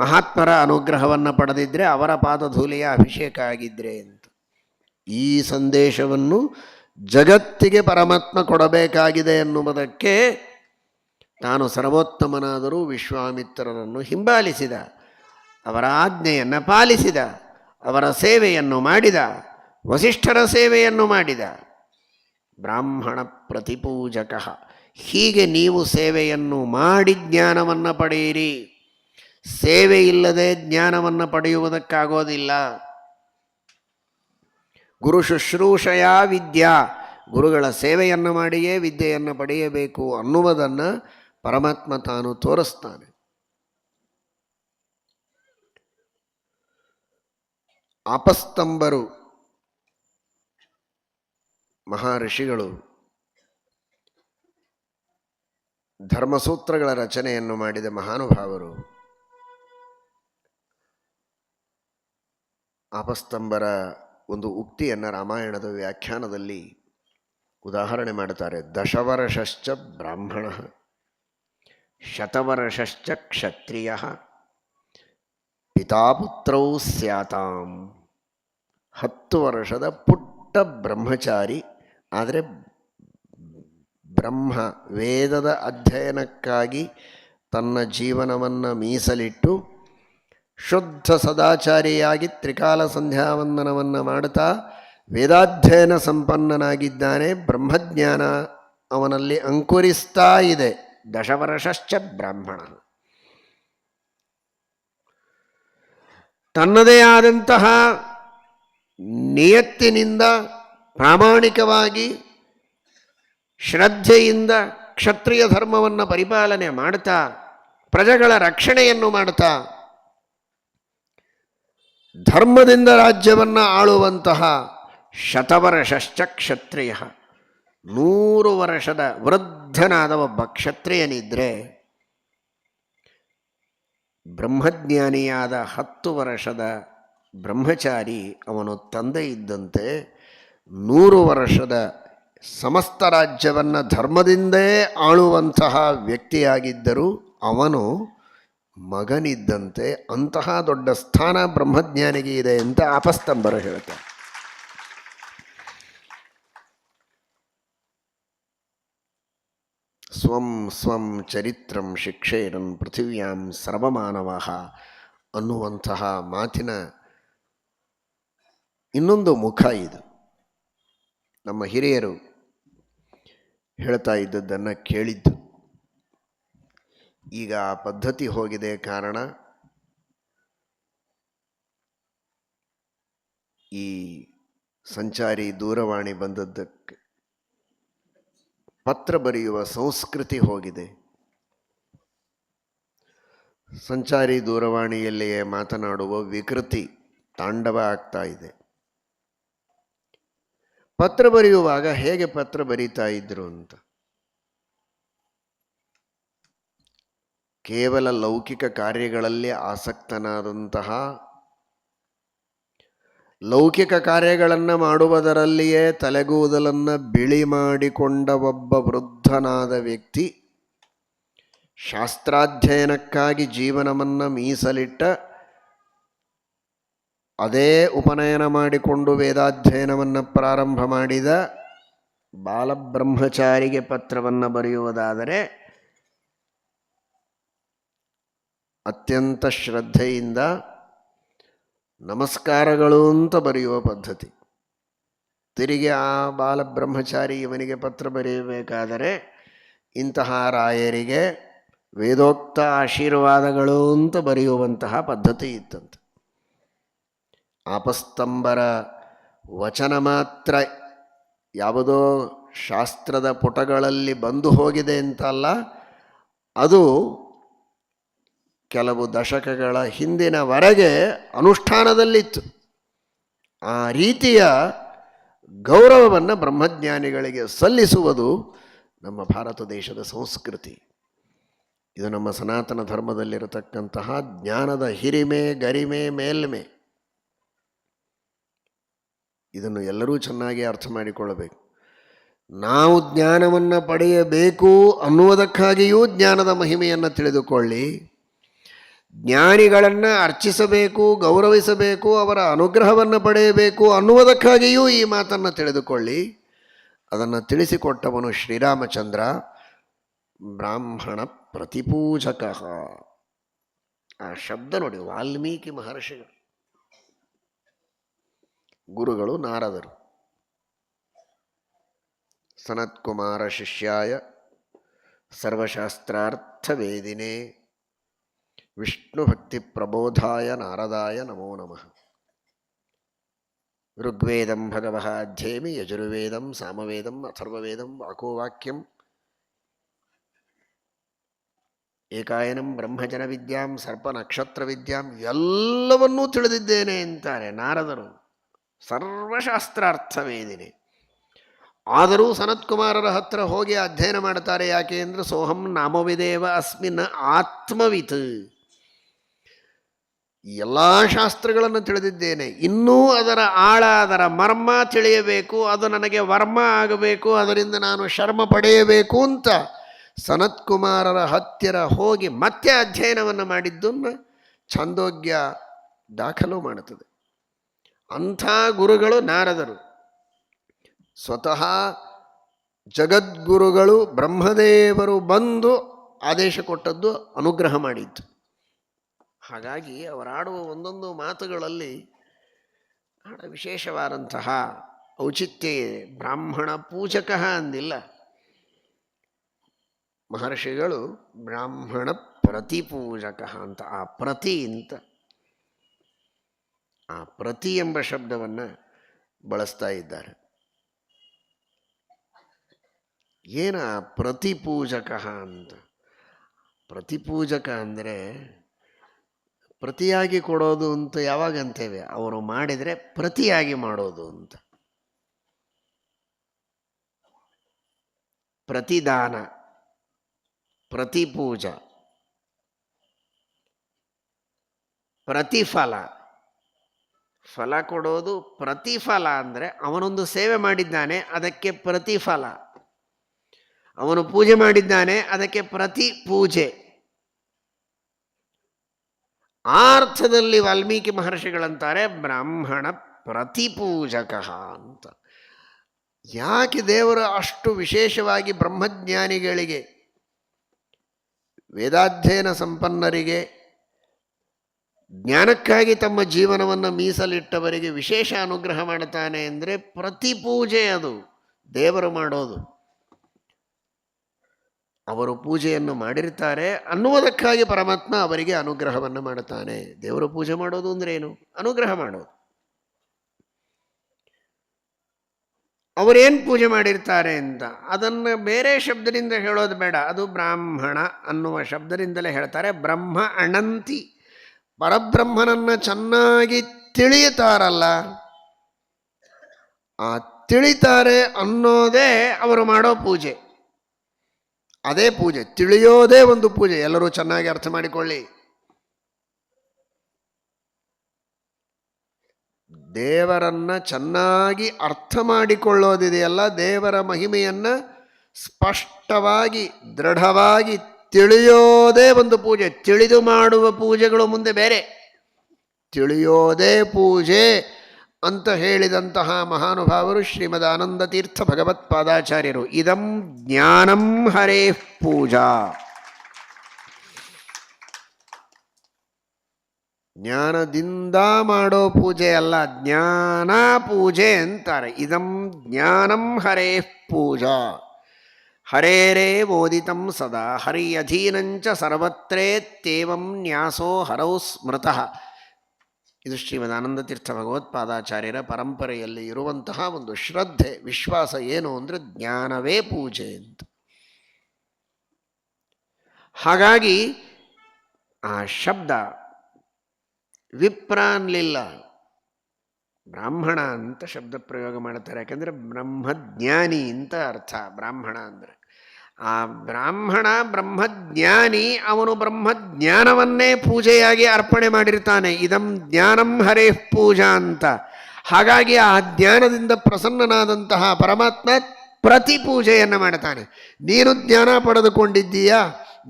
ಮಹಾತ್ಮರ ಅನುಗ್ರಹವನ್ನು ಪಡೆದಿದ್ದರೆ, ಅವರ ಪಾದಧೂಳಿಯ ಅಭಿಷೇಕ ಆಗಿದ್ದರೆ ಅಂತ. ಈ ಸಂದೇಶವನ್ನು ಜಗತ್ತಿಗೆ ಪರಮಾತ್ಮ ಕೊಡಬೇಕಾಗಿದೆ ಎನ್ನುವುದಕ್ಕೆ ತಾನು ಸರ್ವೋತ್ತಮನಾದರೂ ವಿಶ್ವಾಮಿತ್ರರನ್ನು ಹಿಂಬಾಲಿಸಿದ, ಅವರ ಆಜ್ಞೆಯನ್ನು ಪಾಲಿಸಿದ, ಅವರ ಸೇವೆಯನ್ನು ಮಾಡಿದ, ವಸಿಷ್ಠರ ಸೇವೆಯನ್ನು ಮಾಡಿದ. ಬ್ರಾಹ್ಮಣ ಪ್ರತಿಪೂಜಕ. ಹೀಗೆ ನೀವು ಸೇವೆಯನ್ನು ಮಾಡಿ ಜ್ಞಾನವನ್ನು ಪಡೆಯಿರಿ. ಸೇವೆ ಇಲ್ಲದೆ ಜ್ಞಾನವನ್ನು ಪಡೆಯುವುದಕ್ಕಾಗೋದಿಲ್ಲ. ಗುರು ಶುಶ್ರೂಷೆಯ ವಿದ್ಯಾ, ಗುರುಗಳ ಸೇವೆಯನ್ನು ಮಾಡಿಯೇ ವಿದ್ಯೆಯನ್ನು ಪಡೆಯಬೇಕು ಅನ್ನುವುದನ್ನು ಪರಮಾತ್ಮ ತಾನು ತೋರಿಸ್ತಾನೆ. ಆಪಸ್ತಂಬರು ಮಹರ್ಷಿಗಳು ಧರ್ಮಸೂತ್ರಗಳ ರಚನೆಯನ್ನು ಮಾಡಿದ ಮಹಾನುಭಾವರು. ಆಪಸ್ತಂಬರ ಒಂದು ಉಕ್ತಿಯನ್ನು ರಾಮಾಯಣದ ವ್ಯಾಖ್ಯಾನದಲ್ಲಿ ಉದಾಹರಣೆ ಮಾಡುತ್ತಾರೆ. ದಶವರ್ಷಶ್ಚ ಬ್ರಾಹ್ಮಣ, ಶತವರ್ಷಶ್ಚ ಕ್ಷತ್ರಿಯ, ಪಿತಾಪುತ್ರೌ ಸ್ಯಾತಾಂ. 10 ವರ್ಷದ ಪುಟ್ಟ ಬ್ರಹ್ಮಚಾರಿ, ಆದರೆ ಬ್ರಹ್ಮ ವೇದದ ಅಧ್ಯಯನಕ್ಕಾಗಿ ತನ್ನ ಜೀವನವನ್ನು ಮೀಸಲಿಟ್ಟು ಶುದ್ಧ ಸದಾಚಾರಿಯಾಗಿ ತ್ರಿಕಾಲ ಸಂಧ್ಯಾವಂದನವನ್ನು ಮಾಡುತ್ತಾ ವೇದಾಧ್ಯಯನ ಸಂಪನ್ನನಾಗಿದ್ದಾನೆ. ಬ್ರಹ್ಮಜ್ಞಾನ ಅವನಲ್ಲಿ ಅಂಕುರಿಸ್ತಾ ಇದೆ. ದಶವರ್ಷಶ್ಚ ಬ್ರಾಹ್ಮಣ. ತನ್ನದೇ ಆದಂತಹ ನಿಯತ್ತಿನಿಂದ ಪ್ರಾಮಾಣಿಕವಾಗಿ ಶ್ರದ್ಧೆಯಿಂದ ಕ್ಷತ್ರಿಯ ಧರ್ಮವನ್ನು ಪರಿಪಾಲನೆ ಮಾಡ್ತಾ, ಪ್ರಜೆಗಳ ರಕ್ಷಣೆಯನ್ನು ಮಾಡ್ತಾ, ಧರ್ಮದಿಂದ ರಾಜ್ಯವನ್ನು ಆಳುವಂತಹ ಶತವರ್ಷಶ್ಚ ಕ್ಷತ್ರಿಯ, 100 ವರ್ಷದ ವೃದ್ಧನಾದ ಒಬ್ಬ ಕ್ಷತ್ರಿಯನಿದ್ದರೆ, ಬ್ರಹ್ಮಜ್ಞಾನಿಯಾದ 10 ವರ್ಷದ ಬ್ರಹ್ಮಚಾರಿ ಅವನು ತಂದೆ ಇದ್ದಂತೆ. 100 ವರ್ಷದ ಸಮಸ್ತ ರಾಜ್ಯವನ್ನು ಧರ್ಮದಿಂದೇ ಆಳುವಂತಹ ವ್ಯಕ್ತಿಯಾಗಿದ್ದರೂ ಅವನು ಮಗನಿದ್ದಂತೆ. ಅಂತಹ ದೊಡ್ಡ ಸ್ಥಾನ ಬ್ರಹ್ಮಜ್ಞಾನಿಗೆ ಇದೆ ಅಂತ ಆಪಸ್ತಂಬರು ಹೇಳ್ತಾರೆ. ಸ್ವಂ ಸ್ವಂ ಚರಿತ್ರಂ ಶಿಕ್ಷೇರನ್ ಪೃಥಿವ್ಯಾಂ ಸರ್ವಮಾನವ ಅನ್ನುವಂತಹ ಮಾತಿನ ಇನ್ನೊಂದು ಮುಖ ಇದು. ನಮ್ಮ ಹಿರಿಯರು ಹೇಳ್ತಾ ಇದ್ದದ್ದನ್ನು ಕೇಳಿದ್ದು. ಈಗ ಆ ಪದ್ಧತಿ ಹೋಗಿದೆ. ಕಾರಣ ಈ ಸಂಚಾರಿ ದೂರವಾಣಿ ಬಂದದ್ದಕ್ಕೆ. ಪತ್ರ ಬರೆಯುವ ಸಂಸ್ಕೃತಿ ಹೋಗಿದೆ. ಸಂಚಾರಿ ದೂರವಾಣಿಯಲ್ಲಿಯೇ ಮಾತನಾಡುವ ವಿಕೃತಿ ತಾಂಡವ ಆಗ್ತಾ ಇದೆ. ಪತ್ರ ಬರೆಯುವಾಗ ಹೇಗೆ ಪತ್ರ ಬರೀತಾ ಇದ್ರು ಅಂತ, ಕೇವಲ ಲೌಕಿಕ ಕಾರ್ಯಗಳಲ್ಲಿ ಆಸಕ್ತನಾದಂತಹ, ಲೌಕಿಕ ಕಾರ್ಯಗಳನ್ನು ಮಾಡುವುದರಲ್ಲಿಯೇ ತಲೆಗೂದಲನ್ನು ಬಿಳಿ ಮಾಡಿಕೊಂಡ ಒಬ್ಬ ವೃದ್ಧನಾದ ವ್ಯಕ್ತಿ, ಶಾಸ್ತ್ರಾಧ್ಯಯನಕ್ಕಾಗಿ ಜೀವನವನ್ನು ಮೀಸಲಿಟ್ಟ, ಅದೇ ಉಪನಯನ ಮಾಡಿಕೊಂಡು ವೇದಾಧ್ಯಯನವನ್ನು ಪ್ರಾರಂಭ ಮಾಡಿದ ಬಾಲಬ್ರಹ್ಮಚಾರಿಗೆ ಪತ್ರವನ್ನು ಬರೆಯುವುದಾದರೆ ಅತ್ಯಂತ ಶ್ರದ್ಧೆಯಿಂದ ನಮಸ್ಕಾರಗಳು ಅಂತ ಬರೆಯುವ ಪದ್ಧತಿ. ತಿರುಗಿ ಆ ಬಾಲಬ್ರಹ್ಮಚಾರಿ ಇವನಿಗೆ ಪತ್ರ ಬರೆಯಬೇಕಾದರೆ ಇಂತಹ ರಾಯರಿಗೆ ವೇದೋಕ್ತ ಆಶೀರ್ವಾದಗಳು ಅಂತ ಬರೆಯುವಂತಹ ಪದ್ಧತಿ ಇತ್ತಂತೆ. ಆಪಸ್ತಂಬರ ವಚನ ಮಾತ್ರ ಯಾವುದೋ ಶಾಸ್ತ್ರದ ಪುಟಗಳಲ್ಲಿ ಬಂದು ಹೋಗಿದೆ ಅಂತಲ್ಲ, ಅದು ಕೆಲವು ದಶಕಗಳ ಹಿಂದಿನವರೆಗೆ ಅನುಷ್ಠಾನದಲ್ಲಿತ್ತು. ಆ ರೀತಿಯ ಗೌರವವನ್ನು ಬ್ರಹ್ಮಜ್ಞಾನಿಗಳಿಗೆ ಸಲ್ಲಿಸುವುದು ನಮ್ಮ ಭಾರತ ದೇಶದ ಸಂಸ್ಕೃತಿ. ಇದು ನಮ್ಮ ಸನಾತನ ಧರ್ಮದಲ್ಲಿರತಕ್ಕಂತಹ ಜ್ಞಾನದ ಹಿರಿಮೆ, ಗರಿಮೆ, ಮೇಲ್ಮೆ. ಇದನ್ನು ಎಲ್ಲರೂ ಚೆನ್ನಾಗಿ ಅರ್ಥ ಮಾಡಿಕೊಳ್ಳಬೇಕು. ನಾವು ಜ್ಞಾನವನ್ನು ಪಡೆಯಬೇಕು ಅನ್ನುವುದಕ್ಕಾಗಿಯೂ ಜ್ಞಾನದ ಮಹಿಮೆಯನ್ನು ತಿಳಿದುಕೊಳ್ಳಿ. ಜ್ಞಾನಿಗಳನ್ನು ಅರ್ಚಿಸಬೇಕು, ಗೌರವಿಸಬೇಕು, ಅವರ ಅನುಗ್ರಹವನ್ನು ಪಡೆಯಬೇಕು ಅನ್ನುವುದಕ್ಕಾಗಿಯೂ ಈ ಮಾತನ್ನು ತಿಳಿದುಕೊಳ್ಳಿ. ಅದನ್ನು ತಿಳಿಸಿಕೊಟ್ಟವನು ಶ್ರೀರಾಮಚಂದ್ರ. ಬ್ರಾಹ್ಮಣ ಪ್ರತಿಪೂಜಕ. ಆ ಶಬ್ದ ನೋಡಿ, ವಾಲ್ಮೀಕಿ ಮಹರ್ಷಿಗಳು, ಗುರುಗಳು ನಾರದರು. ಸನತ್ಕುಮಾರ ಶಿಷ್ಯಾಯ ಸರ್ವಶಾಸ್ತ್ರಾರ್ಥ ವೇದಿನೇ ವಿಷ್ಣು ಭಕ್ತಿ ಪ್ರಬೋಧಾಯ ನಾರದಾಯ ನಮೋ ನಮಃ. ಋಗ್ವೇದಂ ಭಗವಃ ಅಧ್ಯೇಮಿ, ಯಜುರ್ವೇದಂ ಸಾಮವೇದಂ ಅಥರ್ವವೇದಂ ವಾಕೋವಾಕ್ಯಂ ಏಕಾಯನಂ ಬ್ರಹ್ಮಜನ ವಿದ್ಯಾಂ ಸರ್ಪ ನಕ್ಷತ್ರ ವಿದ್ಯಾಂ, ಎಲ್ಲವನ್ನೂ ತಿಳಿದಿದ್ದೇನೆ ಅಂತಾರೆ ನಾರದರು. ಸರ್ವಶಾಸ್ತ್ರಾರ್ಥ ವೇದಿನಿ. ಆದರೂ ಸನತ್ಕುಮಾರರ ಹತ್ರ ಹೋಗಿ ಅಧ್ಯಯನ ಮಾಡ್ತಾರೆ. ಯಾಕೆ ಅಂದರೆ ಸೋಹಂ ನಾಮವಿದೇವ ಅಸ್ಮಿನ್ ಆತ್ಮವಿತ್. ಎಲ್ಲ ಶಾಸ್ತ್ರಗಳನ್ನು ತಿಳಿದಿದ್ದೇನೆ, ಇನ್ನೂ ಅದರ ಆಳ, ಅದರ ಮರ್ಮ ತಿಳಿಯಬೇಕು, ಅದು ನನಗೆ ವರ್ಮ ಆಗಬೇಕು, ಅದರಿಂದ ನಾನು ಶರ್ಮ ಪಡೆಯಬೇಕು ಅಂತ ಸನತ್ಕುಮಾರರ ಹತ್ತಿರ ಹೋಗಿ ಮತ್ತೆ ಅಧ್ಯಯನವನ್ನು ಮಾಡಿದ್ದನ್ನು ಛಂದೋಗ್ಯ ದಾಖಲು ಮಾಡುತ್ತದೆ. ಅಂಥ ಗುರುಗಳು ನಾರದರು. ಸ್ವತಃ ಜಗದ್ಗುರುಗಳು ಬ್ರಹ್ಮದೇವರು ಬಂದು ಆದೇಶ ಕೊಟ್ಟದ್ದು, ಅನುಗ್ರಹ ಮಾಡಿದ್ದು. ಹಾಗಾಗಿ ಅವರಾಡುವ ಒಂದೊಂದು ಮಾತುಗಳಲ್ಲಿ ವಿಶೇಷವಾದಂತಹ ಔಚಿತ್ಯ ಇದೆ. ಬ್ರಾಹ್ಮಣ ಪೂಜಕ ಅಂದಿಲ್ಲ, ಮಹರ್ಷಿಗಳು ಬ್ರಾಹ್ಮಣ ಪ್ರತಿಪೂಜಕ ಅಂತ. ಆ ಪ್ರತಿ ಅಂತ, ಆ ಪ್ರತಿ ಎಂಬ ಶಬ್ದವನ್ನು ಬಳಸ್ತಾ ಇದ್ದಾರೆ. ಏನ ಪ್ರತಿಪೂಜಕ ಅಂತ? ಪ್ರತಿಪೂಜಕ ಅಂದರೆ ಪ್ರತಿಯಾಗಿ ಕೊಡೋದು ಅಂತ ಯಾವಾಗ ಅಂತೇವೆ? ಅವರು ಮಾಡಿದರೆ ಪ್ರತಿಯಾಗಿ ಮಾಡೋದು ಅಂತ. ಪ್ರತಿದಾನ, ಪ್ರತಿಪೂಜ, ಪ್ರತಿಫಲ. ಫಲ ಕೊಡೋದು. ಪ್ರತಿಫಲ ಅಂದರೆ ಅವನೊಂದು ಸೇವೆ ಮಾಡಿದ್ದಾನೆ, ಅದಕ್ಕೆ ಪ್ರತಿಫಲ. ಅವನು ಪೂಜೆ ಮಾಡಿದ್ದಾನೆ, ಅದಕ್ಕೆ ಪ್ರತಿ ಪೂಜೆ. ಆ ಅರ್ಥದಲ್ಲಿ ವಾಲ್ಮೀಕಿ ಮಹರ್ಷಿಗಳಂತಾರೆ ಬ್ರಾಹ್ಮಣ ಪ್ರತಿಪೂಜಕ ಅಂತ. ಯಾಕೆ ದೇವರು ಅಷ್ಟು ವಿಶೇಷವಾಗಿ ಬ್ರಹ್ಮಜ್ಞಾನಿಗಳಿಗೆ, ವೇದಾಧ್ಯಯನ ಸಂಪನ್ನರಿಗೆ, ಜ್ಞಾನಕ್ಕಾಗಿ ತಮ್ಮ ಜೀವನವನ್ನು ಮೀಸಲಿಟ್ಟವರಿಗೆ ವಿಶೇಷ ಅನುಗ್ರಹ ಮಾಡ್ತಾನೆ ಅಂದರೆ ಪ್ರತಿ ಪೂಜೆ ಅದು ದೇವರು ಮಾಡೋದು. ಅವರು ಪೂಜೆಯನ್ನು ಮಾಡಿರ್ತಾರೆ ಅನ್ನುವುದಕ್ಕಾಗಿ ಪರಮಾತ್ಮ ಅವರಿಗೆ ಅನುಗ್ರಹವನ್ನು ಮಾಡುತ್ತಾನೆ. ದೇವರು ಪೂಜೆ ಮಾಡೋದು ಅಂದರೆ ಏನು? ಅನುಗ್ರಹ ಮಾಡೋದು. ಅವರೇನು ಪೂಜೆ ಮಾಡಿರ್ತಾರೆ ಅಂತ ಅದನ್ನು ಬೇರೆ ಶಬ್ದದಿಂದ ಹೇಳೋದು ಬೇಡ. ಅದು ಬ್ರಾಹ್ಮಣ ಅನ್ನುವ ಶಬ್ದದಿಂದಲೇ ಹೇಳ್ತಾರೆ. ಬ್ರಹ್ಮ ಅಣಂತಿ, ಪರಬ್ರಹ್ಮನನ್ನು ಚೆನ್ನಾಗಿ ತಿಳಿಯುತ್ತಾರಲ್ಲ, ಆ ತಿಳಿತಾರೆ ಅನ್ನೋದೇ ಅವರು ಮಾಡೋ ಪೂಜೆ. ಅದೇ ಪೂಜೆ, ತಿಳಿಯೋದೇ ಒಂದು ಪೂಜೆ. ಎಲ್ಲರೂ ಚೆನ್ನಾಗಿ ಅರ್ಥ ಮಾಡಿಕೊಳ್ಳಿ. ದೇವರನ್ನು ಚೆನ್ನಾಗಿ ಅರ್ಥ ಮಾಡಿಕೊಳ್ಳೋದಿದೆಯಲ್ಲ, ದೇವರ ಮಹಿಮೆಯನ್ನು ಸ್ಪಷ್ಟವಾಗಿ ದೃಢವಾಗಿ ತಿಳಿಯೋದೇ ಒಂದು ಪೂಜೆ. ತಿಳಿದು ಮಾಡುವ ಪೂಜೆಗಳು ಮುಂದೆ ಬೇರೆ. ತಿಳಿಯೋದೇ ಪೂಜೆ ಅಂತ ಹೇಳಿದಂತಹ ಮಹಾನುಭಾವರು ಶ್ರೀಮದ್ ಆನಂದ ತೀರ್ಥ ಭಗವತ್ಪಾದಾಚಾರ್ಯರು. ಇದಂ ಜ್ಞಾನಂ ಹರೇ ಪೂಜಾ. ಜ್ಞಾನದಿಂದ ಮಾಡೋ ಪೂಜೆ ಅಲ್ಲ, ಜ್ಞಾನ ಪೂಜೆ ಅಂತಾರೆ. ಇದಂ ಜ್ಞಾನಂ ಹರೇ ಪೂಜಾ. ಹರೇರೇ ಮೋದಿತಂ ಸದಾ ಹರಿ ಅಧೀನಂಚ ಸರ್ವತ್ರೇತ್ಯೇವಂ ನ್ಯಾಸೋ ಹರೌ ಸ್ಮೃತಃ. ಇದು ಶ್ರೀಮದ್ ಆನಂದ ತೀರ್ಥ ಭಗವತ್ಪಾದಾಚಾರ್ಯರ ಪರಂಪರೆಯಲ್ಲಿ ಇರುವಂತಹ ಒಂದು ಶ್ರದ್ಧೆ, ವಿಶ್ವಾಸ. ಏನು ಅಂದರೆ ಜ್ಞಾನವೇ ಪೂಜೆ ಅಂತ. ಹಾಗಾಗಿ ಆ ಶಬ್ದ ವಿಪ್ರ ಅನ್ನಲಿಲ್ಲ, ಬ್ರಾಹ್ಮಣ ಅಂತ ಶಬ್ದ ಪ್ರಯೋಗ ಮಾಡ್ತಾರೆ. ಯಾಕೆಂದರೆ ಬ್ರಹ್ಮಜ್ಞಾನಿ ಅಂತ ಅರ್ಥ ಬ್ರಾಹ್ಮಣ ಅಂದರೆ. ಆ ಬ್ರಾಹ್ಮಣ ಬ್ರಹ್ಮಜ್ಞಾನಿ, ಅವನು ಬ್ರಹ್ಮಜ್ಞಾನವನ್ನೇ ಪೂಜೆಯಾಗಿ ಅರ್ಪಣೆ ಮಾಡಿರ್ತಾನೆ. ಇದಂ ಜ್ಞಾನಂ ಹರೇ ಪೂಜಾ ಅಂತ. ಹಾಗಾಗಿ ಆ ಜ್ಞಾನದಿಂದ ಪ್ರಸನ್ನನಾದಂತಹ ಪರಮಾತ್ಮ ಪ್ರತಿ ಪೂಜೆಯನ್ನು ಮಾಡ್ತಾನೆ. ನೀನು ಜ್ಞಾನ ಪಡೆದುಕೊಂಡಿದ್ದೀಯಾ,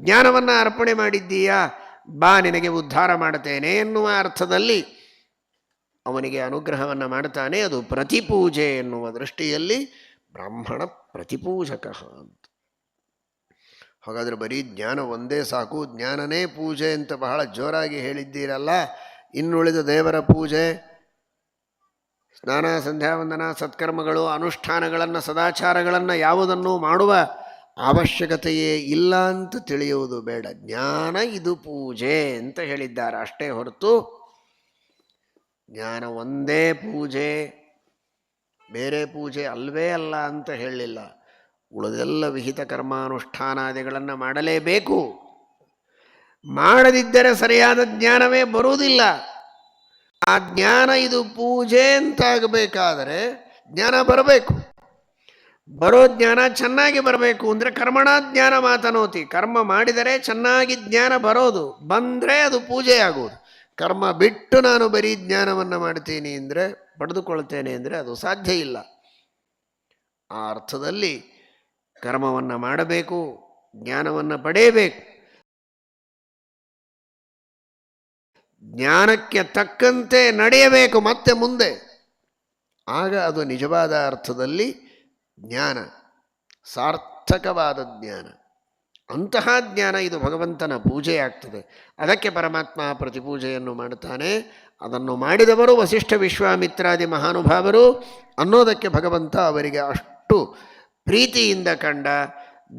ಜ್ಞಾನವನ್ನು ಅರ್ಪಣೆ ಮಾಡಿದ್ದೀಯಾ, ಬಾ ನಿನಗೆ ಉದ್ಧಾರ ಮಾಡುತ್ತೇನೆ ಎನ್ನುವ ಅರ್ಥದಲ್ಲಿ ಅವನಿಗೆ ಅನುಗ್ರಹವನ್ನು ಮಾಡ್ತಾನೆ. ಅದು ಪ್ರತಿಪೂಜೆ ಎನ್ನುವ ದೃಷ್ಟಿಯಲ್ಲಿ ಬ್ರಾಹ್ಮಣ ಪ್ರತಿಪೂಜಕ ಅಂತ. ಹಾಗಾದರೆ ಬರೀ ಜ್ಞಾನ ಒಂದೇ ಸಾಕು, ಜ್ಞಾನನೇ ಪೂಜೆ ಅಂತ ಬಹಳ ಜೋರಾಗಿ ಹೇಳಿದ್ದೀರಲ್ಲ. ಇನ್ನುಳಿದ ದೇವರ ಪೂಜೆ, ಸ್ನಾನ ಸಂಧ್ಯಾ ವಂದನ ಸತ್ಕರ್ಮಗಳು ಅನುಷ್ಠಾನಗಳನ್ನು ಸದಾಚಾರಗಳನ್ನು ಯಾವುದನ್ನು ಮಾಡುವ ಅವಶ್ಯಕತೆಯೇ ಇಲ್ಲ ಅಂತ ತಿಳಿಯುವುದು ಬೇಡ. ಜ್ಞಾನ ಇದು ಪೂಜೆ ಅಂತ ಹೇಳಿದ್ದಾರೆ ಅಷ್ಟೇ ಹೊರತು ಜ್ಞಾನ ಒಂದೇ ಪೂಜೆ, ಬೇರೆ ಪೂಜೆ ಅಲ್ವೇ ಅಲ್ಲ ಅಂತ ಹೇಳಲಿಲ್ಲ. ಉಳಿದೆಲ್ಲ ವಿಹಿತ ಕರ್ಮಾನುಷ್ಠಾನಾದಿಗಳನ್ನು ಮಾಡಲೇಬೇಕು. ಮಾಡದಿದ್ದರೆ ಸರಿಯಾದ ಜ್ಞಾನವೇ ಬರುವುದಿಲ್ಲ. ಆ ಜ್ಞಾನ ಇದು ಪೂಜೆ ಅಂತಾಗಬೇಕಾದರೆ ಜ್ಞಾನ ಬರಬೇಕು. ಬರೋ ಜ್ಞಾನ ಚೆನ್ನಾಗಿ ಬರಬೇಕು ಅಂದರೆ ಕರ್ಮಣ ಜ್ಞಾನ ಮಾತನೋತಿ. ಕರ್ಮ ಮಾಡಿದರೆ ಚೆನ್ನಾಗಿ ಜ್ಞಾನ ಬರೋದು, ಬಂದರೆ ಅದು ಪೂಜೆ ಆಗುವುದು. ಕರ್ಮ ಬಿಟ್ಟು ನಾನು ಬರೀ ಜ್ಞಾನವನ್ನು ಮಾಡ್ತೀನಿ ಅಂದರೆ, ಪಡೆದುಕೊಳ್ತೇನೆ ಅಂದರೆ ಅದು ಸಾಧ್ಯ ಇಲ್ಲ. ಆ ಅರ್ಥದಲ್ಲಿ ಕರ್ಮವನ್ನು ಮಾಡಬೇಕು, ಜ್ಞಾನವನ್ನು ಪಡೆಯಬೇಕು. ಜ್ಞಾನಕ್ಕೆ ತಕ್ಕಂತೆ ನಡೆಯಬೇಕು ಮತ್ತೆ ಮುಂದೆ. ಆಗ ಅದು ನಿಜವಾದ ಅರ್ಥದಲ್ಲಿ ಜ್ಞಾನ, ಸಾರ್ಥಕವಾದ ಜ್ಞಾನ. ಅಂತಹ ಜ್ಞಾನ ಇದು ಭಗವಂತನ ಪೂಜೆಯಾಗ್ತದೆ. ಅದಕ್ಕೆ ಪರಮಾತ್ಮ ಪ್ರತಿಪೂಜೆಯನ್ನು ಮಾಡುತ್ತಾನೆ. ಅದನ್ನು ಮಾಡಿದವರು ವಸಿಷ್ಠ ವಿಶ್ವಾಮಿತ್ರಾದಿ ಮಹಾನುಭಾವರು ಅನ್ನೋದಕ್ಕೆ ಭಗವಂತ ಅವರಿಗೆ ಅಷ್ಟು ಪ್ರೀತಿಯಿಂದ ಕಂಡ,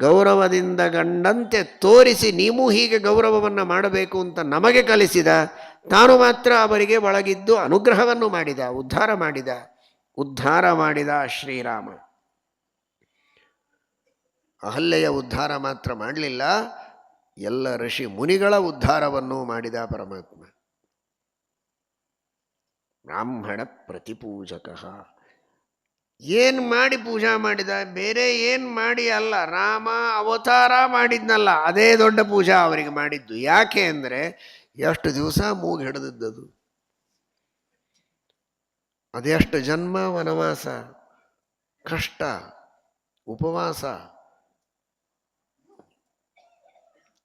ಗೌರವದಿಂದ ಕಂಡಂತೆ ತೋರಿಸಿ ನೀವು ಹೀಗೆ ಗೌರವವನ್ನು ಮಾಡಬೇಕು ಅಂತ ನಮಗೆ ಕಲಿಸಿದ. ತಾನು ಮಾತ್ರ ಅವರಿಗೆ ಒಳಗಿದ್ದು ಅನುಗ್ರಹವನ್ನು ಮಾಡಿದ, ಉದ್ಧಾರ ಮಾಡಿದ ಶ್ರೀರಾಮ. ಅಹಲ್ಯೆಯ ಉದ್ಧಾರ ಮಾತ್ರ ಮಾಡಲಿಲ್ಲ, ಎಲ್ಲ ಋಷಿ ಮುನಿಗಳ ಉದ್ಧಾರವನ್ನು ಮಾಡಿದ ಪರಮಾತ್ಮ. ಬ್ರಾಹ್ಮಣ ಪ್ರತಿಪೂಜಕ. ಏನು ಮಾಡಿ ಪೂಜಾ ಮಾಡಿದ, ಬೇರೆ ಏನು ಮಾಡಿ ಅಲ್ಲ, ರಾಮ ಅವತಾರ ಮಾಡಿದ್ನಲ್ಲ ಅದೇ ದೊಡ್ಡ ಪೂಜಾ ಅವರಿಗೆ ಮಾಡಿದ್ದು. ಯಾಕೆ ಅಂದರೆ ಎಷ್ಟು ದಿವಸ ಮೂಗು ಹಿಡಿದಿದ್ದದು, ಅದೆಷ್ಟು ಜನ್ಮ ವನವಾಸ, ಕಷ್ಟ, ಉಪವಾಸ,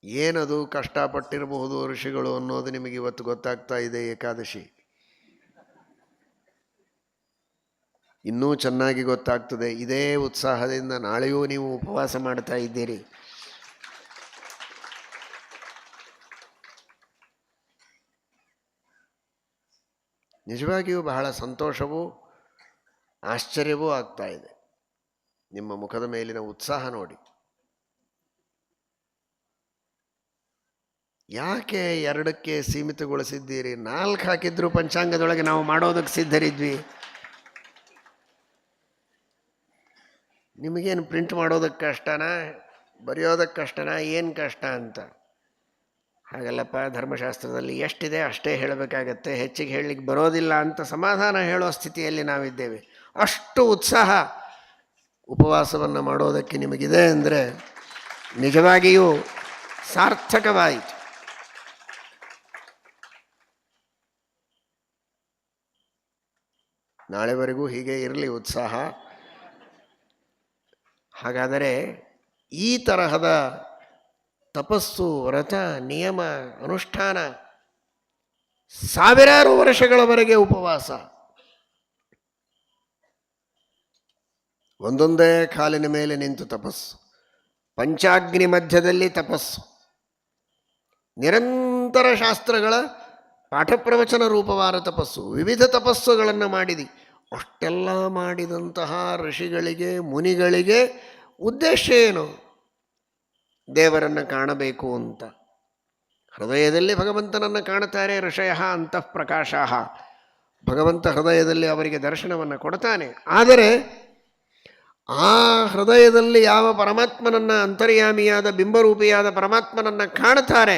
ಏನದು ಕಷ್ಟಪಟ್ಟಿರಬಹುದು ಋಷಿಗಳು ಅನ್ನೋದು ನಿಮಗೆ ಇವತ್ತು ಗೊತ್ತಾಗ್ತಾ ಇದೆ. ಏಕಾದಶಿ ಇನ್ನೂ ಚೆನ್ನಾಗಿ ಗೊತ್ತಾಗ್ತದೆ. ಇದೇ ಉತ್ಸಾಹದಿಂದ ನಾಳೆಯೂ ನೀವು ಉಪವಾಸ ಮಾಡ್ತಾ ಇದ್ದೀರಿ. ನಿಜವಾಗಿಯೂ ಬಹಳ ಸಂತೋಷವೂ ಆಶ್ಚರ್ಯವೂ ಆಗ್ತಾ ಇದೆ. ನಿಮ್ಮ ಮುಖದ ಮೇಲಿನ ಉತ್ಸಾಹ ನೋಡಿ. ಯಾಕೆ 2ಕ್ಕೆ ಸೀಮಿತಗೊಳಿಸಿದ್ದೀರಿ? 4 ಹಾಕಿದ್ರು ಪಂಚಾಂಗದೊಳಗೆ ನಾವು ಮಾಡೋದಕ್ಕೆ ಸಿದ್ಧರಿದ್ವಿ. ನಿಮಗೇನು ಪ್ರಿಂಟ್ ಮಾಡೋದಕ್ಕೆ ಕಷ್ಟನಾ, ಬರೆಯೋದಕ್ಕೆ ಕಷ್ಟನಾ, ಏನು ಕಷ್ಟ ಅಂತ? ಹಾಗಲ್ಲಪ್ಪ, ಧರ್ಮಶಾಸ್ತ್ರದಲ್ಲಿ ಎಷ್ಟಿದೆ ಅಷ್ಟೇ ಹೇಳಬೇಕಾಗತ್ತೆ, ಹೆಚ್ಚಿಗೆ ಹೇಳಲಿಕ್ಕೆ ಬರೋದಿಲ್ಲ ಅಂತ ಸಮಾಧಾನ ಹೇಳೋ ಸ್ಥಿತಿಯಲ್ಲಿ ನಾವಿದ್ದೇವೆ. ಅಷ್ಟು ಉತ್ಸಾಹ ಉಪವಾಸವನ್ನು ಮಾಡೋದಕ್ಕೆ ನಿಮಗಿದೆ ಅಂದರೆ ನಿಜವಾಗಿಯೂ ಸಾರ್ಥಕವಾಯಿತು. ನಾಳೆವರೆಗೂ ಹೀಗೆ ಇರಲಿ ಉತ್ಸಾಹ. ಹಾಗಾದರೆ ಈ ತರಹದ ತಪಸ್ಸು, ವ್ರತ, ನಿಯಮ, ಅನುಷ್ಠಾನ, ಸಾವಿರಾರು ವರ್ಷಗಳವರೆಗೆ ಉಪವಾಸ, ಒಂದೊಂದೇ ಕಾಲಿನ ಮೇಲೆ ನಿಂತು ತಪಸ್ಸು, ಪಂಚಾಗ್ನಿ ಮಧ್ಯದಲ್ಲಿ ತಪಸ್ಸು, ನಿರಂತರ ಶಾಸ್ತ್ರಗಳ ಪಾಠ ಪ್ರವಚನ ರೂಪವಾದ ತಪಸ್ಸು, ವಿವಿಧ ತಪಸ್ಸುಗಳನ್ನು ಮಾಡಿದಿ. ಅಷ್ಟೆಲ್ಲ ಮಾಡಿದಂತಹ ಋಷಿಗಳಿಗೆ, ಮುನಿಗಳಿಗೆ ಉದ್ದೇಶ ಏನು? ದೇವರನ್ನು ಕಾಣಬೇಕು ಅಂತ. ಹೃದಯದಲ್ಲಿ ಭಗವಂತನನ್ನು ಕಾಣುತ್ತಾರೆ. ಋಷಯಃ ಅಂತಃ ಪ್ರಕಾಶಃ. ಭಗವಂತ ಹೃದಯದಲ್ಲಿ ಅವರಿಗೆ ದರ್ಶನವನ್ನು ಕೊಡ್ತಾನೆ. ಆದರೆ ಆ ಹೃದಯದಲ್ಲಿ ಯಾವ ಪರಮಾತ್ಮನನ್ನು, ಅಂತರ್ಯಾಮಿಯಾದ ಬಿಂಬರೂಪಿಯಾದ ಪರಮಾತ್ಮನನ್ನು ಕಾಣುತ್ತಾರೆ,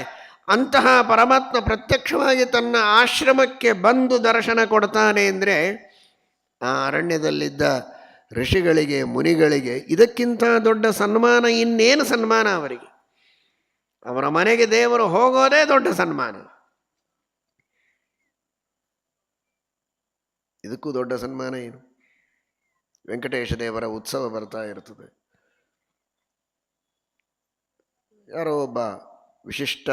ಅಂತಹ ಪರಮಾತ್ಮ ಪ್ರತ್ಯಕ್ಷವಾಗಿ ತನ್ನ ಆಶ್ರಮಕ್ಕೆ ಬಂದು ದರ್ಶನ ಕೊಡ್ತಾನೆ ಅಂದರೆ ಆ ಅರಣ್ಯದಲ್ಲಿದ್ದ ಋಷಿಗಳಿಗೆ, ಮುನಿಗಳಿಗೆ ಇದಕ್ಕಿಂತ ದೊಡ್ಡ ಸನ್ಮಾನ ಇನ್ನೇನು ಸನ್ಮಾನ ಅವರಿಗೆ? ಅವರ ಮನೆಗೆ ದೇವರು ಹೋಗೋದೇ ದೊಡ್ಡ ಸನ್ಮಾನ. ಇದಕ್ಕೂ ದೊಡ್ಡ ಸನ್ಮಾನ ಏನು? ವೆಂಕಟೇಶ ದೇವರ ಉತ್ಸವ ಬರ್ತಾ ಇರ್ತದೆ. ಯಾರೋ ಒಬ್ಬ ವಿಶಿಷ್ಟ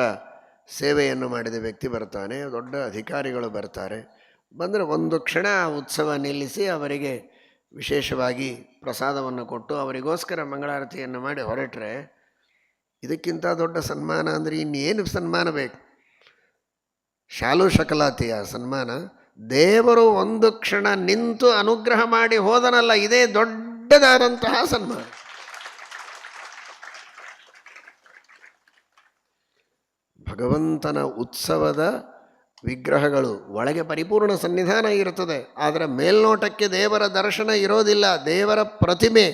ಸೇವೆಯನ್ನು ಮಾಡಿದ ವ್ಯಕ್ತಿ ಬರ್ತಾನೆ, ದೊಡ್ಡ ಅಧಿಕಾರಿಗಳು ಬರ್ತಾರೆ. ಬಂದರೆ ಒಂದು ಕ್ಷಣ ಉತ್ಸವ ನಿಲ್ಲಿಸಿ ಅವರಿಗೆ ವಿಶೇಷವಾಗಿ ಪ್ರಸಾದವನ್ನು ಕೊಟ್ಟು ಅವರಿಗೋಸ್ಕರ ಮಂಗಳಾರತಿಯನ್ನು ಮಾಡಿ ಹೊರಟ್ರೆ ಇದಕ್ಕಿಂತ ದೊಡ್ಡ ಸನ್ಮಾನ ಅಂದರೆ ಇನ್ನೇನು ಸನ್ಮಾನ ಬೇಕು? ಶಾಲು ಶಕಲಾತಿಯ ಸನ್ಮಾನ. ದೇವರು ಒಂದು ಕ್ಷಣ ನಿಂತು ಅನುಗ್ರಹ ಮಾಡಿ ಹೋದನಲ್ಲ, ಇದೇ ದೊಡ್ಡದಾದಂತಹ ಸನ್ಮಾನ. ಭಗವಂತನ ಉತ್ಸವದ ವಿಗ್ರಹಗಳು ಒಳಗೆ ಪರಿಪೂರ್ಣ ಸನ್ನಿಧಾನ ಇರುತ್ತದೆ, ಆದರೆ ಮೇಲ್ನೋಟಕ್ಕೆ ದೇವರ ದರ್ಶನ ಇರೋದಿಲ್ಲ. ದೇವರ ಪ್ರತಿಮೆ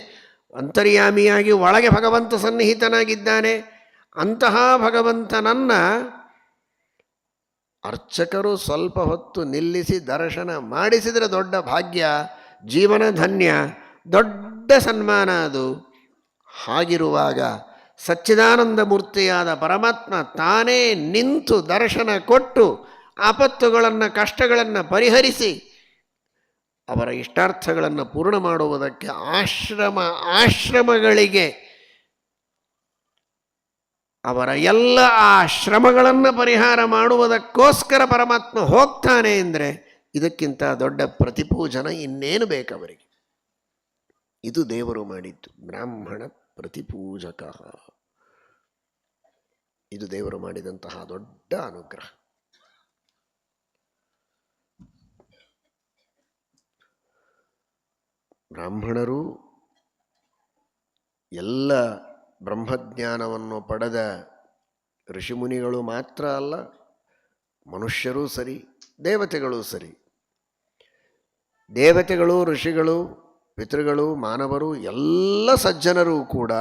ಅಂತರ್ಯಾಮಿಯಾಗಿ ಒಳಗೆ ಭಗವಂತ ಸನ್ನಿಹಿತನಾಗಿದ್ದಾನೆ. ಅಂತಹ ಭಗವಂತನನ್ನು ಅರ್ಚಕರು ಸ್ವಲ್ಪ ಹೊತ್ತು ನಿಲ್ಲಿಸಿ ದರ್ಶನ ಮಾಡಿಸಿದರೆ ದೊಡ್ಡ ಭಾಗ್ಯ, ಜೀವನ ಧನ್ಯ, ದೊಡ್ಡ ಸನ್ಮಾನ ಅದು. ಹಾಗಿರುವಾಗ ಸಚ್ಚಿದಾನಂದ ಮೂರ್ತಿಯಾದ ಪರಮಾತ್ಮ ತಾನೇ ನಿಂತು ದರ್ಶನ ಕೊಟ್ಟು ಆಪತ್ತುಗಳನ್ನು, ಕಷ್ಟಗಳನ್ನು ಪರಿಹರಿಸಿ ಅವರ ಇಷ್ಟಾರ್ಥಗಳನ್ನು ಪೂರ್ಣ ಮಾಡುವುದಕ್ಕೆ ಆಶ್ರಮಗಳಿಗೆ ಅವರ ಎಲ್ಲ ಆ ಶ್ರಮಗಳನ್ನು ಪರಿಹಾರ ಮಾಡುವುದಕ್ಕೋಸ್ಕರ ಪರಮಾತ್ಮ ಹೋಗ್ತಾನೆ ಅಂದರೆ ಇದಕ್ಕಿಂತ ದೊಡ್ಡ ಪ್ರತಿಪೂಜನ ಇನ್ನೇನು ಬೇಕವರಿಗೆ? ಇದು ದೇವರು ಮಾಡಿದ್ದು. ಬ್ರಾಹ್ಮಣ ಪ್ರತಿಪೂಜಕ, ಇದು ದೇವರು ಮಾಡಿದಂತಹ ದೊಡ್ಡ ಅನುಗ್ರಹ. ಬ್ರಾಹ್ಮಣರು ಎಲ್ಲ ಬ್ರಹ್ಮಜ್ಞಾನವನ್ನು ಪಡೆದ ಋಷಿಮುನಿಗಳು ಮಾತ್ರ ಅಲ್ಲ, ಮನುಷ್ಯರೂ ಸರಿ, ದೇವತೆಗಳೂ ಸರಿ. ದೇವತೆಗಳು, ಋಷಿಗಳು, ಪಿತೃಗಳು, ಮಾನವರು, ಎಲ್ಲ ಸಜ್ಜನರೂ ಕೂಡ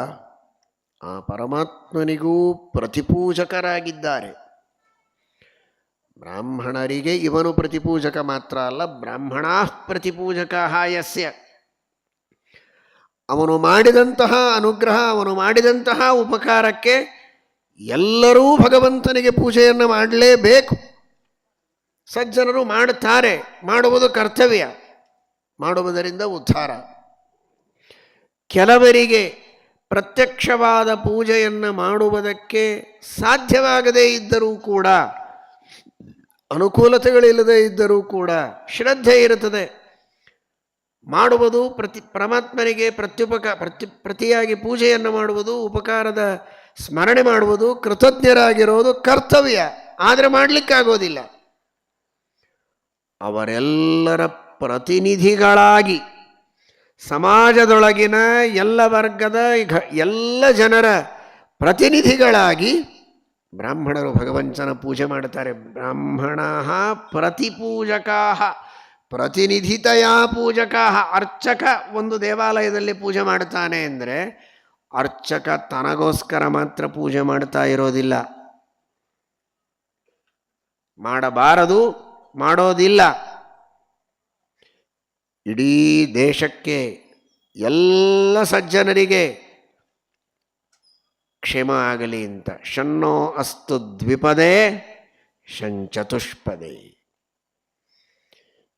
ಆ ಪರಮಾತ್ಮನಿಗೂ ಪ್ರತಿಪೂಜಕರಾಗಿದ್ದಾರೆ. ಬ್ರಾಹ್ಮಣರಿಗೆ ಇವನು ಪ್ರತಿಪೂಜಕ ಮಾತ್ರ ಅಲ್ಲ, ಬ್ರಾಹ್ಮಣಾ ಪ್ರತಿಪೂಜಕ ಯಸ್ಯ. ಅವನು ಮಾಡಿದಂತಹ ಅನುಗ್ರಹ, ಅವನು ಮಾಡಿದಂತಹ ಉಪಕಾರಕ್ಕೆ ಎಲ್ಲರೂ ಭಗವಂತನಿಗೆ ಪೂಜೆಯನ್ನು ಮಾಡಲೇಬೇಕು. ಸಜ್ಜನರು ಮಾಡುತ್ತಾರೆ, ಮಾಡುವುದು ಕರ್ತವ್ಯ, ಮಾಡುವುದರಿಂದ ಉದ್ಧಾರ. ಕೆಲವರಿಗೆ ಪ್ರತ್ಯಕ್ಷವಾದ ಪೂಜೆಯನ್ನು ಮಾಡುವುದಕ್ಕೆ ಸಾಧ್ಯವಾಗದೇ ಇದ್ದರೂ ಕೂಡ, ಅನುಕೂಲತೆಗಳಿಲ್ಲದೆ ಇದ್ದರೂ ಕೂಡ ಶ್ರದ್ಧೆ ಇರುತ್ತದೆ. ಮಾಡುವುದು ಪರಮಾತ್ಮನಿಗೆ ಪ್ರತಿಯಾಗಿ ಪೂಜೆಯನ್ನು ಮಾಡುವುದು, ಉಪಕಾರದ ಸ್ಮರಣೆ ಮಾಡುವುದು, ಕೃತಜ್ಞರಾಗಿರೋದು ಕರ್ತವ್ಯ. ಆದರೆ ಮಾಡಲಿಕ್ಕಾಗೋದಿಲ್ಲ. ಅವರೆಲ್ಲರ ಪ್ರತಿನಿಧಿಗಳಾಗಿ ಸಮಾಜದೊಳಗಿನ ಎಲ್ಲ ವರ್ಗದ ಎಲ್ಲ ಜನರ ಪ್ರತಿನಿಧಿಗಳಾಗಿ ಬ್ರಾಹ್ಮಣರು ಭಗವಂತನ ಪೂಜೆ ಮಾಡ್ತಾರೆ. ಬ್ರಾಹ್ಮಣ ಪ್ರತಿಪೂಜಕಾ ಪ್ರತಿನಿಧಿತಯಾ ಪೂಜಕಾ. ಅರ್ಚಕ ಒಂದು ದೇವಾಲಯದಲ್ಲಿ ಪೂಜೆ ಮಾಡ್ತಾನೆ ಅಂದರೆ ಅರ್ಚಕ ತನಗೋಸ್ಕರ ಮಾತ್ರ ಪೂಜೆ ಮಾಡ್ತಾ ಇರೋದಿಲ್ಲ, ಮಾಡಬಾರದು, ಮಾಡೋದಿಲ್ಲ. ಇಡೀ ದೇಶಕ್ಕೆ ಎಲ್ಲ ಸಜ್ಜನರಿಗೆ ಕ್ಷೇಮ ಆಗಲಿ ಅಂತ ಶನ್ನೋ ಅಸ್ತು ದ್ವಿಪದೇ ಶಂಚತುಷ್ಪದೇ.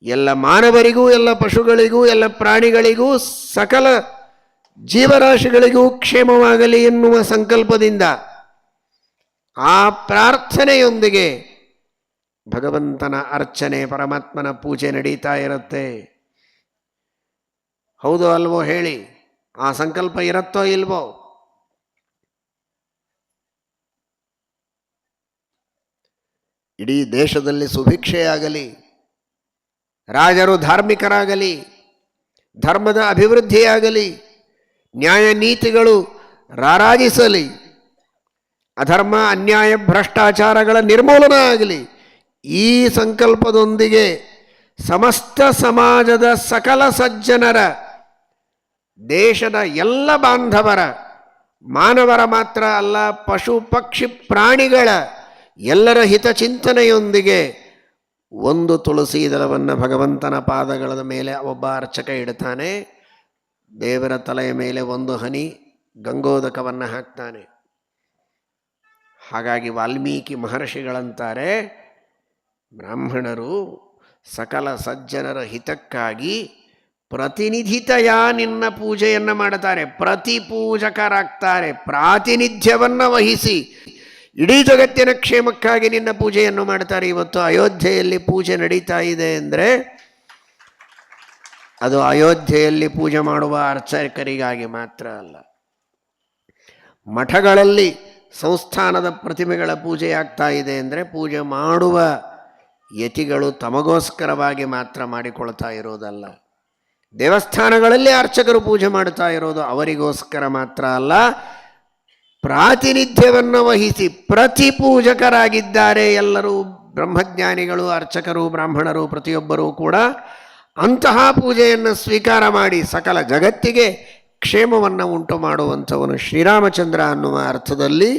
ಎಲ್ಲ ಮಾನವರಿಗೂ, ಎಲ್ಲ ಪಶುಗಳಿಗೂ, ಎಲ್ಲ ಪ್ರಾಣಿಗಳಿಗೂ, ಸಕಲ ಜೀವರಾಶಿಗಳಿಗೂ ಕ್ಷೇಮವಾಗಲಿ ಎನ್ನುವ ಸಂಕಲ್ಪದಿಂದ ಆ ಪ್ರಾರ್ಥನೆಯೊಂದಿಗೆ ಭಗವಂತನ ಅರ್ಚನೆ, ಪರಮಾತ್ಮನ ಪೂಜೆ ನಡೀತಾ ಇರುತ್ತೆ. ಹೌದೋ ಅಲ್ವೋ ಹೇಳಿ? ಆ ಸಂಕಲ್ಪ ಇರುತ್ತೋ ಇಲ್ವೋ? ಇಡೀ ದೇಶದಲ್ಲಿ ಸುಭಿಕ್ಷೆಯಾಗಲಿ, ರಾಜರು ಧಾರ್ಮಿಕರಾಗಲಿ, ಧರ್ಮದ ಅಭಿವೃದ್ಧಿಯಾಗಲಿ, ನ್ಯಾಯ ನೀತಿಗಳು ರಾರಾಜಿಸಲಿ, ಅಧರ್ಮ ಅನ್ಯಾಯ ಭ್ರಷ್ಟಾಚಾರಗಳ ನಿರ್ಮೂಲನ ಆಗಲಿ, ಈ ಸಂಕಲ್ಪದೊಂದಿಗೆ ಸಮಸ್ತ ಸಮಾಜದ ಸಕಲ ಸಜ್ಜನರ, ದೇಶದ ಎಲ್ಲ ಬಾಂಧವರ, ಮಾನವರ ಮಾತ್ರ ಅಲ್ಲ, ಪಶು ಪಕ್ಷಿ ಪ್ರಾಣಿಗಳ ಎಲ್ಲರ ಹಿತಚಿಂತನೆಯೊಂದಿಗೆ ಒಂದು ತುಳಸಿ ದಳವನ್ನು ಭಗವಂತನ ಪಾದಗಳ ಮೇಲೆ ಒಬ್ಬ ಅರ್ಚಕ ಇಡ್ತಾನೆ. ದೇವರ ತಲೆಯ ಮೇಲೆ ಒಂದು ಹನಿ ಗಂಗೋದಕವನ್ನು ಹಾಕ್ತಾನೆ. ಹಾಗಾಗಿ ವಾಲ್ಮೀಕಿ ಮಹರ್ಷಿಗಳಂತಾರೆ, ಬ್ರಾಹ್ಮಣರು ಸಕಲ ಸಜ್ಜನರ ಹಿತಕ್ಕಾಗಿ ಪ್ರತಿನಿಧಿತಯ ನಿನ್ನ ಪೂಜೆಯನ್ನು ಮಾಡುತ್ತಾರೆ, ಪ್ರತಿಪೂಜಕರಾಗ್ತಾರೆ. ಪ್ರಾತಿನಿಧ್ಯವನ್ನು ವಹಿಸಿ ಇಡೀ ಜಗತ್ತಿನ ಕ್ಷೇಮಕ್ಕಾಗಿ ನಿನ್ನ ಪೂಜೆಯನ್ನು ಮಾಡ್ತಾರೆ. ಇವತ್ತು ಅಯೋಧ್ಯೆಯಲ್ಲಿ ಪೂಜೆ ನಡೀತಾ ಇದೆ ಅಂದರೆ ಅದು ಅಯೋಧ್ಯೆಯಲ್ಲಿ ಪೂಜೆ ಮಾಡುವ ಅರ್ಚಕರಿಗಾಗಿ ಮಾತ್ರ ಅಲ್ಲ, ಮಠಗಳಲ್ಲಿ ಸಂಸ್ಥಾನದ ಪ್ರತಿಮೆಗಳ ಪೂಜೆ ಆಗ್ತಾ ಇದೆ ಅಂದರೆ ಪೂಜೆ ಮಾಡುವ ಯತಿಗಳು ತಮಗೋಸ್ಕರವಾಗಿ ಮಾತ್ರ ಮಾಡಿಕೊಳ್ತಾ ಇರೋದಲ್ಲ. ದೇವಸ್ಥಾನಗಳಲ್ಲಿ ಅರ್ಚಕರು ಪೂಜೆ ಮಾಡ್ತಾ ಇರೋದು ಅವರಿಗೋಸ್ಕರ ಮಾತ್ರ ಅಲ್ಲ, ಪ್ರಾತಿನಿಧ್ಯವನ್ನು ವಹಿಸಿ ಪ್ರತಿಪೂಜಕರಾಗಿದ್ದಾರೆ ಎಲ್ಲರೂ. ಬ್ರಹ್ಮಜ್ಞಾನಿಗಳು, ಅರ್ಚಕರು, ಬ್ರಾಹ್ಮಣರು ಪ್ರತಿಯೊಬ್ಬರೂ ಕೂಡ ಅಂತಹ ಪೂಜೆಯನ್ನು ಸ್ವೀಕಾರ ಮಾಡಿ ಸಕಲ ಜಗತ್ತಿಗೆ ಕ್ಷೇಮವನ್ನು ಉಂಟು ಮಾಡುವಂಥವನು ಶ್ರೀರಾಮಚಂದ್ರ ಅನ್ನುವ ಅರ್ಥದಲ್ಲಿ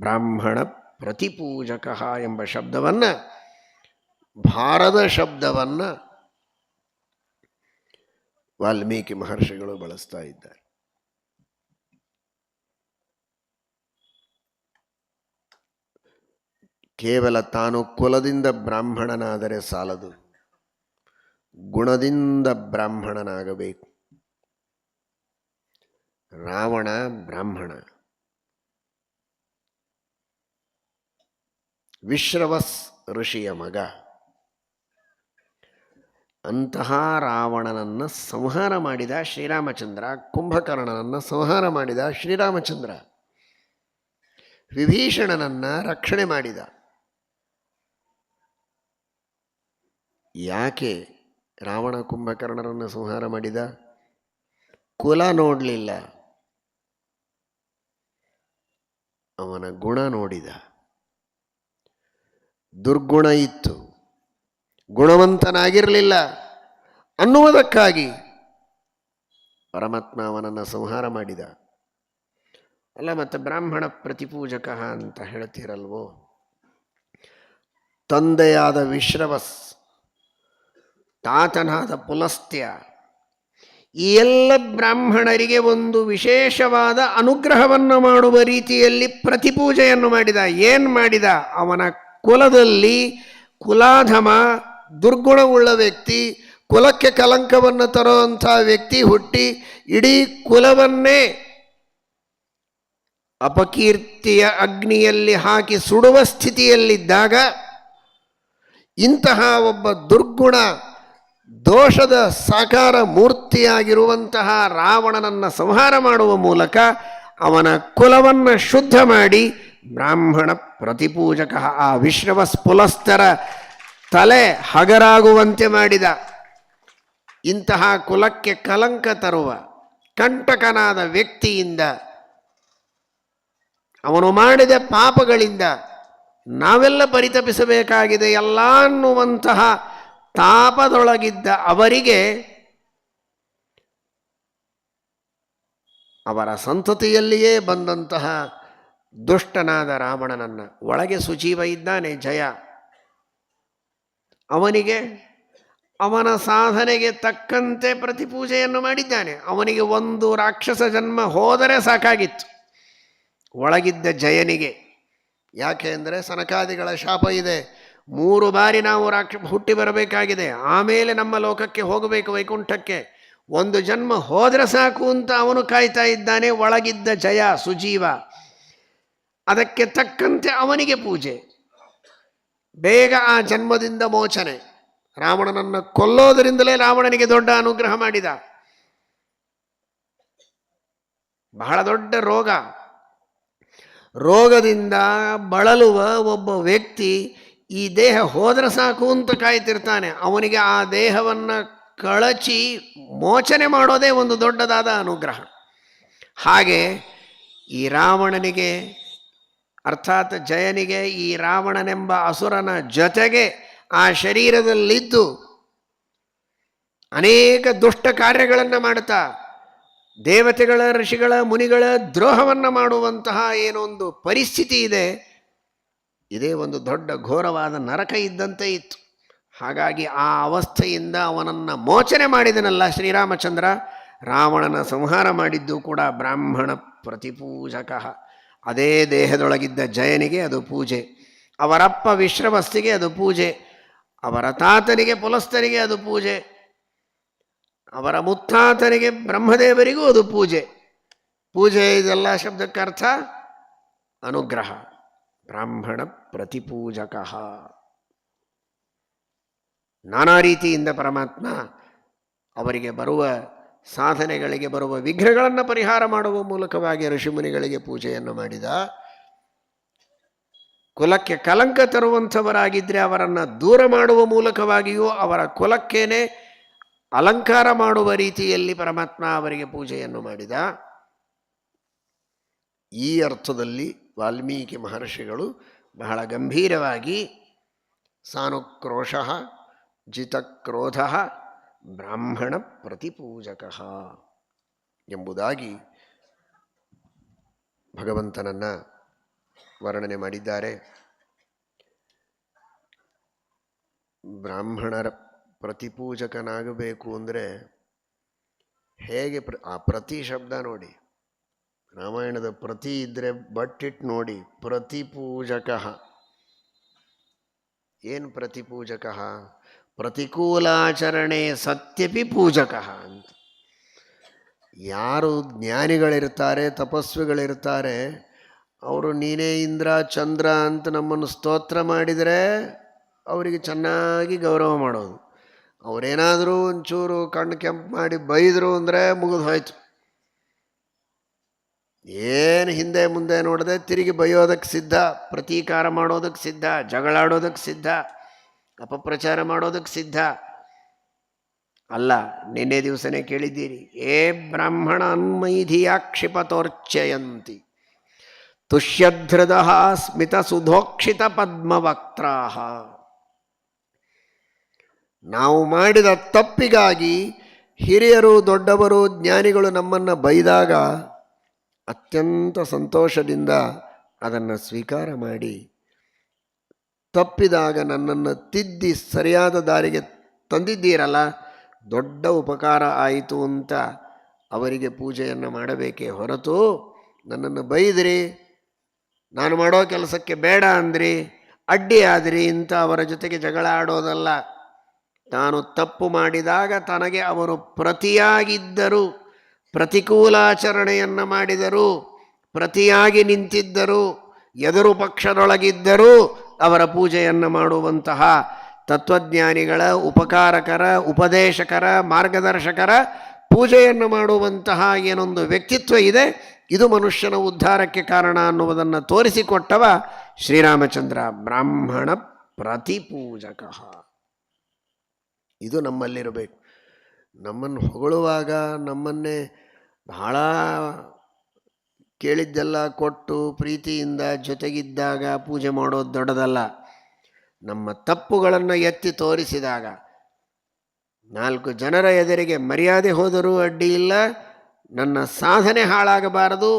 ಬ್ರಾಹ್ಮಣ ಪ್ರತಿಪೂಜಕ ಎಂಬ ಶಬ್ದವನ್ನು, ಭಾರದ ಶಬ್ದವನ್ನು ವಾಲ್ಮೀಕಿ ಮಹರ್ಷಿಗಳು ಬಳಸ್ತಾ ಇದ್ದಾರೆ. ಕೇವಲ ತಾನು ಕುಲದಿಂದ ಬ್ರಾಹ್ಮಣನಾದರೆ ಸಾಲದು, ಗುಣದಿಂದ ಬ್ರಾಹ್ಮಣನಾಗಬೇಕು. ರಾವಣ ಬ್ರಾಹ್ಮಣ, ವಿಶ್ರವಸ್ ಋಷಿಯ ಮಗ. ಅಂತಹ ರಾವಣನನ್ನು ಸಂಹಾರ ಮಾಡಿದ ಶ್ರೀರಾಮಚಂದ್ರ, ಕುಂಭಕರ್ಣನನ್ನು ಸಂಹಾರ ಮಾಡಿದ ಶ್ರೀರಾಮಚಂದ್ರ, ವಿಭೀಷಣನನ್ನು ರಕ್ಷಣೆ ಮಾಡಿದ. ಯಾಕೆ ರಾವಣ ಕುಂಭಕರ್ಣರನ್ನು ಸಂಹಾರ ಮಾಡಿದ? ಕುಲ ನೋಡಲಿಲ್ಲ, ಅವನ ಗುಣ ನೋಡಿದ. ದುರ್ಗುಣ ಇತ್ತು, ಗುಣವಂತನಾಗಿರಲಿಲ್ಲ ಅನ್ನುವುದಕ್ಕಾಗಿ ಪರಮಾತ್ಮ ಅವನನ್ನು ಸಂಹಾರ ಮಾಡಿದ. ಅಲ್ಲ, ಮತ್ತು ಬ್ರಾಹ್ಮಣ ಪ್ರತಿಪೂಜಕ ಅಂತ ಹೇಳ್ತೀರಲ್ವೋ? ತಂದೆಯಾದ ವಿಶ್ರವಸ್, ತಾತನಾದ ಪುಲಸ್ತ್ಯ, ಈ ಎಲ್ಲ ಬ್ರಾಹ್ಮಣರಿಗೆ ಒಂದು ವಿಶೇಷವಾದ ಅನುಗ್ರಹವನ್ನು ಮಾಡುವ ರೀತಿಯಲ್ಲಿ ಪ್ರತಿಪೂಜೆಯನ್ನು ಮಾಡಿದ. ಏನು ಮಾಡಿದ? ಅವನ ಕುಲದಲ್ಲಿ ಕುಲಾಧಮ, ದುರ್ಗುಣವುಳ್ಳ ವ್ಯಕ್ತಿ, ಕುಲಕ್ಕೆ ಕಲಂಕವನ್ನು ತರುವಂಥ ವ್ಯಕ್ತಿ ಹುಟ್ಟಿ ಇಡೀ ಕುಲವನ್ನೇ ಅಪಕೀರ್ತಿಯ ಅಗ್ನಿಯಲ್ಲಿ ಹಾಕಿ ಸುಡುವ ಸ್ಥಿತಿಯಲ್ಲಿದ್ದಾಗ ಇಂತಹ ಒಬ್ಬ ದುರ್ಗುಣ ದೋಷದ ಸಾಕಾರ ಮೂರ್ತಿಯಾಗಿರುವಂತಹ ರಾವಣನನ್ನು ಸಂಹಾರ ಮಾಡುವ ಮೂಲಕ ಅವನ ಕುಲವನ್ನು ಶುದ್ಧ ಮಾಡಿ ಬ್ರಾಹ್ಮಣ ಪ್ರತಿಪೂಜಕ, ಆ ವಿಶ್ರವಸ್ಪುಲಸ್ತರ ತಲೆ ಹಗರಾಗುವಂತೆ ಮಾಡಿದ. ಇಂತಹ ಕುಲಕ್ಕೆ ಕಲಂಕ ತರುವ ಕಂಟಕನಾದ ವ್ಯಕ್ತಿಯಿಂದ, ಅವನು ಮಾಡಿದ ಪಾಪಗಳಿಂದ ನಾವೆಲ್ಲ ಪರಿತಪಿಸಬೇಕಾಗಿದೆ ಎಲ್ಲ ಅನ್ನುವಂತಹ ತಾಪದೊಳಗಿದ್ದ ಅವರಿಗೆ ಅವರ ಸಂತತಿಯಲ್ಲಿಯೇ ಬಂದಂತಹ ದುಷ್ಟನಾದ ರಾವಣನನ್ನು, ಒಳಗೆ ಸುಜೀವ ಇದ್ದಾನೆ ಜಯ, ಅವನಿಗೆ ಅವನ ಸಾಧನೆಗೆ ತಕ್ಕಂತೆ ಪ್ರತಿಪೂಜೆಯನ್ನು ಮಾಡಿದ್ದಾನೆ. ಅವನಿಗೆ ಒಂದು ರಾಕ್ಷಸ ಜನ್ಮ ಹೋದರೆ ಸಾಕಾಗಿತ್ತು ಒಳಗಿದ್ದ ಜಯನಿಗೆ. ಯಾಕೆ ಅಂದರೆ ಸನಕಾದಿಗಳ ಶಾಪ ಇದೆ, 3 ಬಾರಿ ನಾವು ಹುಟ್ಟಿ ಬರಬೇಕಾಗಿದೆ, ಆಮೇಲೆ ನಮ್ಮ ಲೋಕಕ್ಕೆ ಹೋಗಬೇಕು ವೈಕುಂಠಕ್ಕೆ. 1 ಜನ್ಮ ಹೋದರೆ ಸಾಕು ಅಂತ ಅವನು ಕಾಯ್ತಾ ಇದ್ದಾನೆ, ಒಳಗಿದ್ದ ಜಯ ಸುಜೀವ. ಅದಕ್ಕೆ ತಕ್ಕಂತೆ ಅವನಿಗೆ ಪೂಜೆ, ಬೇಗ ಆ ಜನ್ಮದಿಂದ ಮೋಚನೆ. ರಾವಣನನ್ನು ಕೊಲ್ಲೋದರಿಂದಲೇ ರಾವಣನಿಗೆ ದೊಡ್ಡ ಅನುಗ್ರಹ ಮಾಡಿದ. ಬಹಳ ದೊಡ್ಡ ರೋಗದಿಂದ ಬಳಲುವ ಒಬ್ಬ ವ್ಯಕ್ತಿ ಈ ದೇಹ ಹೋದರೆ ಸಾಕು ಅಂತ ಕಾಯ್ತಿರ್ತಾನೆ. ಅವನಿಗೆ ಆ ದೇಹವನ್ನು ಕಳಚಿ ಮೋಚನೆ ಮಾಡೋದೇ ಒಂದು ದೊಡ್ಡದಾದ ಅನುಗ್ರಹ. ಹಾಗೆ ಈ ರಾವಣನಿಗೆ, ಅರ್ಥಾತ್ ಜಯನಿಗೆ, ಈ ರಾವಣನೆಂಬ ಅಸುರನ ಜೊತೆಗೆ ಆ ಶರೀರದಲ್ಲಿದ್ದು ಅನೇಕ ದುಷ್ಟ ಕಾರ್ಯಗಳನ್ನು ಮಾಡ್ತಾ ದೇವತೆಗಳ, ಋಷಿಗಳ, ಮುನಿಗಳ ದ್ರೋಹವನ್ನು ಮಾಡುವಂತಹ ಏನೊಂದು ಪರಿಸ್ಥಿತಿ ಇದೆ, ಇದೇ ಒಂದು ದೊಡ್ಡ ಘೋರವಾದ ನರಕ ಇದ್ದಂತೆ ಇತ್ತು. ಹಾಗಾಗಿ ಆ ಅವಸ್ಥೆಯಿಂದ ಅವನನ್ನು ಮೋಚನೆ ಮಾಡಿದನಲ್ಲ ಶ್ರೀರಾಮಚಂದ್ರ. ರಾವಣನ ಸಂಹಾರ ಮಾಡಿದ್ದು ಕೂಡ ಬ್ರಾಹ್ಮಣ ಪ್ರತಿಪೂಜಕ. ಅದೇ ದೇಹದೊಳಗಿದ್ದ ಜಯನಿಗೆ ಅದು ಪೂಜೆ, ಅವರಪ್ಪ ವಿಶ್ರವಸ್ತಿಗೆ ಅದು ಪೂಜೆ, ಅವರ ತಾತನಿಗೆ ಪುಲಸ್ತನಿಗೆ ಅದು ಪೂಜೆ, ಅವರ ಮುತ್ತಾತನಿಗೆ ಬ್ರಹ್ಮದೇವರಿಗೂ ಅದು ಪೂಜೆ. ಪೂಜೆ ಇದೆಲ್ಲ ಶಬ್ದಕ್ಕರ್ಥ ಅನುಗ್ರಹ. ಬ್ರಾಹ್ಮಣ ಪ್ರತಿಪೂಜಕ. ನಾನಾ ರೀತಿಯಿಂದ ಪರಮಾತ್ಮ ಅವರಿಗೆ ಬರುವ ಸಾಧನೆಗಳಿಗೆ ಬರುವ ವಿಘ್ನಗಳನ್ನು ಪರಿಹಾರ ಮಾಡುವ ಮೂಲಕವಾಗಿ ಋಷಿಮುನಿಗಳಿಗೆ ಪೂಜೆಯನ್ನು ಮಾಡಿದ. ಕುಲಕ್ಕೆ ಕಲಂಕ ತರುವಂಥವರಾಗಿದ್ದರೆ ಅವರನ್ನು ದೂರ ಮಾಡುವ ಮೂಲಕವಾಗಿಯೂ ಅವರ ಕುಲಕ್ಕೇನೆ ಅಲಂಕಾರ ಮಾಡುವ ರೀತಿಯಲ್ಲಿ ಪರಮಾತ್ಮ ಅವರಿಗೆ ಪೂಜೆಯನ್ನು ಮಾಡಿದ. ಈ ಅರ್ಥದಲ್ಲಿ ವಾಲ್ಮೀಕಿ ಮಹರ್ಷಿಗಳು ಬಹಳ ಗಂಭೀರವಾಗಿ ಸಾನುಕ್ರೋಶ ಜಿತಕ್ರೋಧ ಬ್ರಾಹ್ಮಣ ಪ್ರತಿಪೂಜಕ ಎಂಬುದಾಗಿ ಭಗವಂತನನ್ನು ವರ್ಣನೆ ಮಾಡಿದ್ದಾರೆ. ಬ್ರಾಹ್ಮಣರ ಪ್ರತಿಪೂಜಕನಾಗಬೇಕು ಅಂದರೆ ಹೇಗೆ ಆ ಪ್ರತಿ ಶಬ್ದ ನೋಡಿ, ರಾಮಾಯಣದ ಪ್ರತಿ ಇದ್ದರೆ ಬಟ್ಟಿಟ್ಟು ನೋಡಿ, ಪ್ರತಿಪೂಜಕ. ಏನು ಪ್ರತಿಪೂಜಕ? ಪ್ರತಿಕೂಲಾಚರಣೆ ಸತ್ಯಪಿ ಪೂಜಕ ಅಂತ. ಯಾರು ಜ್ಞಾನಿಗಳಿರ್ತಾರೆ, ತಪಸ್ವಿಗಳಿರ್ತಾರೆ, ಅವರು ನೀನೇ ಇಂದ್ರ ಚಂದ್ರ ಅಂತ ನಮ್ಮನ್ನು ಸ್ತೋತ್ರ ಮಾಡಿದರೆ ಅವರಿಗೆ ಚೆನ್ನಾಗಿ ಗೌರವ ಮಾಡೋದು. ಅವರೇನಾದರೂ ಒಂಚೂರು ಕಣ್ಣು ಕೆಂಪು ಮಾಡಿ ಬೈದರು ಅಂದರೆ ಮುಗಿದು ಹೋಯ್ತು. ಏನು ಹಿಂದೆ ಮುಂದೆ ನೋಡದೆ ತಿರುಗಿ ಬೈಯೋದಕ್ಕೆ ಸಿದ್ಧ, ಪ್ರತೀಕಾರ ಮಾಡೋದಕ್ಕೆ ಸಿದ್ಧ, ಜಗಳಾಡೋದಕ್ಕೆ ಸಿದ್ಧ, ಅಪಪ್ರಚಾರ ಮಾಡೋದಕ್ಕೆ ಸಿದ್ಧ. ಅಲ್ಲ, ನಿನ್ನೆ ದಿವಸನೇ ಕೇಳಿದ್ದೀರಿ, ಏ ಬ್ರಾಹ್ಮಣ ಅನ್ಮೈಧಿಯ ಕ್ಷಿಪತೋರ್ಚಯಂತಿ ತುಷ್ಯಧೃದ ಸ್ಮಿತ ಸುಧೋಕ್ಷಿತ ಪದ್ಮವಕ್ತ್ರಾಹ. ನಾವು ಮಾಡಿದ ತಪ್ಪಿಗಾಗಿ ಹಿರಿಯರು, ದೊಡ್ಡವರು, ಜ್ಞಾನಿಗಳು ನಮ್ಮನ್ನು ಬೈದಾಗ ಅತ್ಯಂತ ಸಂತೋಷದಿಂದ ಅದನ್ನು ಸ್ವೀಕಾರ ಮಾಡಿ, ತಪ್ಪಿದಾಗ ನನ್ನನ್ನು ತಿದ್ದಿ ಸರಿಯಾದ ದಾರಿಗೆ ತಂದಿದ್ದೀರಲ್ಲ, ದೊಡ್ಡ ಉಪಕಾರ ಆಯಿತು ಅಂತ ಅವರಿಗೆ ಪೂಜೆಯನ್ನು ಮಾಡಬೇಕೇ ಹೊರತು, ನನ್ನನ್ನು ಬೈದ್ರಿ, ನಾನು ಮಾಡೋ ಕೆಲಸಕ್ಕೆ ಬೇಡ ಅಂದ್ರಿ, ಅಡ್ಡಿ ಆದ್ರಿ ಅಂತ ಅವರ ಜೊತೆಗೆ ಜಗಳ ಆಡೋದಲ್ಲ. ತಾನು ತಪ್ಪು ಮಾಡಿದಾಗ ತನಗೆ ಅವರು ಪ್ರತಿಯಾಗಿದ್ದರು, ಪ್ರತಿಕೂಲಾಚರಣೆಯನ್ನು ಮಾಡಿದರು, ಪ್ರತಿಯಾಗಿ ನಿಂತಿದ್ದರು, ಎದುರು ಪಕ್ಷದೊಳಗಿದ್ದರೂ ಅವರ ಪೂಜೆಯನ್ನು ಮಾಡುವಂತಹ ತತ್ವಜ್ಞಾನಿಗಳ, ಉಪಕಾರಕರ, ಉಪದೇಶಕರ, ಮಾರ್ಗದರ್ಶಕರ ಪೂಜೆಯನ್ನು ಮಾಡುವಂತಹ ಏನೊಂದು ವ್ಯಕ್ತಿತ್ವ ಇದೆ, ಇದು ಮನುಷ್ಯನ ಉದ್ಧಾರಕ್ಕೆ ಕಾರಣ ಅನ್ನುವುದನ್ನು ತೋರಿಸಿಕೊಟ್ಟವ ಶ್ರೀರಾಮಚಂದ್ರ. ಬ್ರಾಹ್ಮಣ ಪ್ರತಿಪೂಜಕ. ಇದು ನಮ್ಮಲ್ಲಿರಬೇಕು. ನಮ್ಮನ್ನು ಹೊಗಳುವಾಗ ನಮ್ಮನ್ನೇ ಬಹಳ ಕೇಳಿದ್ದೆಲ್ಲ ಕೊಟ್ಟು ಪ್ರೀತಿಯಿಂದ ಜೊತೆಗಿದ್ದಾಗ ಪೂಜೆ ಮಾಡೋದು ದೊಡ್ಡದಲ್ಲ. ನಮ್ಮ ತಪ್ಪುಗಳನ್ನು ಎತ್ತಿ ತೋರಿಸಿದಾಗ 4 ಜನರ ಎದುರಿಗೆ ಮರ್ಯಾದೆ ಹೋದರೂ ಅಡ್ಡಿ ಇಲ್ಲ, ನನ್ನ ಸಾಧನೆ ಹಾಳಾಗಬಾರದು,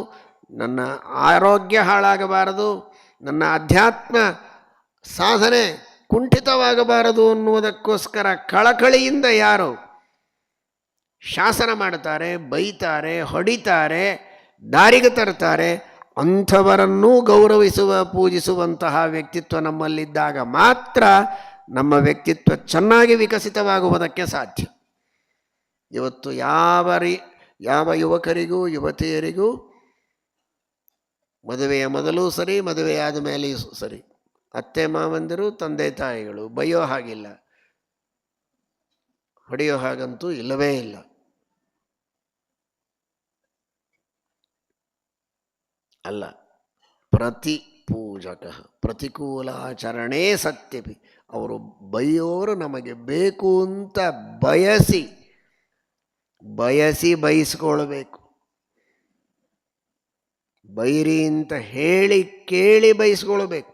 ನನ್ನ ಆರೋಗ್ಯ ಹಾಳಾಗಬಾರದು, ನನ್ನ ಅಧ್ಯಾತ್ಮ ಸಾಧನೆ ಕುಂಠಿತವಾಗಬಾರದು ಅನ್ನುವುದಕ್ಕೋಸ್ಕರ ಕಳಕಳಿಯಿಂದ ಯಾರು ಶಾಸನ ಮಾಡ್ತಾರೆ, ಬೈತಾರೆ, ಹೊಡಿತಾರೆ, ದಾರಿಗೆ ತರ್ತಾರೆ, ಅಂಥವರನ್ನೂ ಗೌರವಿಸುವ ಪೂಜಿಸುವಂತಹ ವ್ಯಕ್ತಿತ್ವ ನಮ್ಮಲ್ಲಿದ್ದಾಗ ಮಾತ್ರ ನಮ್ಮ ವ್ಯಕ್ತಿತ್ವ ಚೆನ್ನಾಗಿ ವಿಕಸಿತವಾಗುವುದಕ್ಕೆ ಸಾಧ್ಯ. ಇವತ್ತು ಯಾವ ಯುವಕರಿಗೂ ಯುವತಿಯರಿಗೂ ಮದುವೆಯ ಮೊದಲೂ ಸರಿ, ಮದುವೆಯಾದ ಮೇಲೆಯೂ ಸರಿ, ಅತ್ತೆ ಮಾವಂದಿರು ತಂದೆ ತಾಯಿಗಳು ಬೈಯೋ ಹಾಗಿಲ್ಲ, ಹೊಡೆಯೋ ಹಾಗಂತೂ ಇಲ್ಲವೇ ಇಲ್ಲ. ಅಲ್ಲ, ಪ್ರತಿ ಪೂಜಕ ಪ್ರತಿಕೂಲಾಚರಣೆ ಸತ್ಯಪಿ. ಅವರು ಬೈಯೋರು ನಮಗೆ ಬೇಕು ಅಂತ ಬಯಸಿ ಬಯಸ್ಕೊಳ್ಬೇಕು. ಬೈರಿ ಅಂತ ಹೇಳಿ ಕೇಳಿ ಬಯಸ್ಕೊಳ್ಬೇಕು.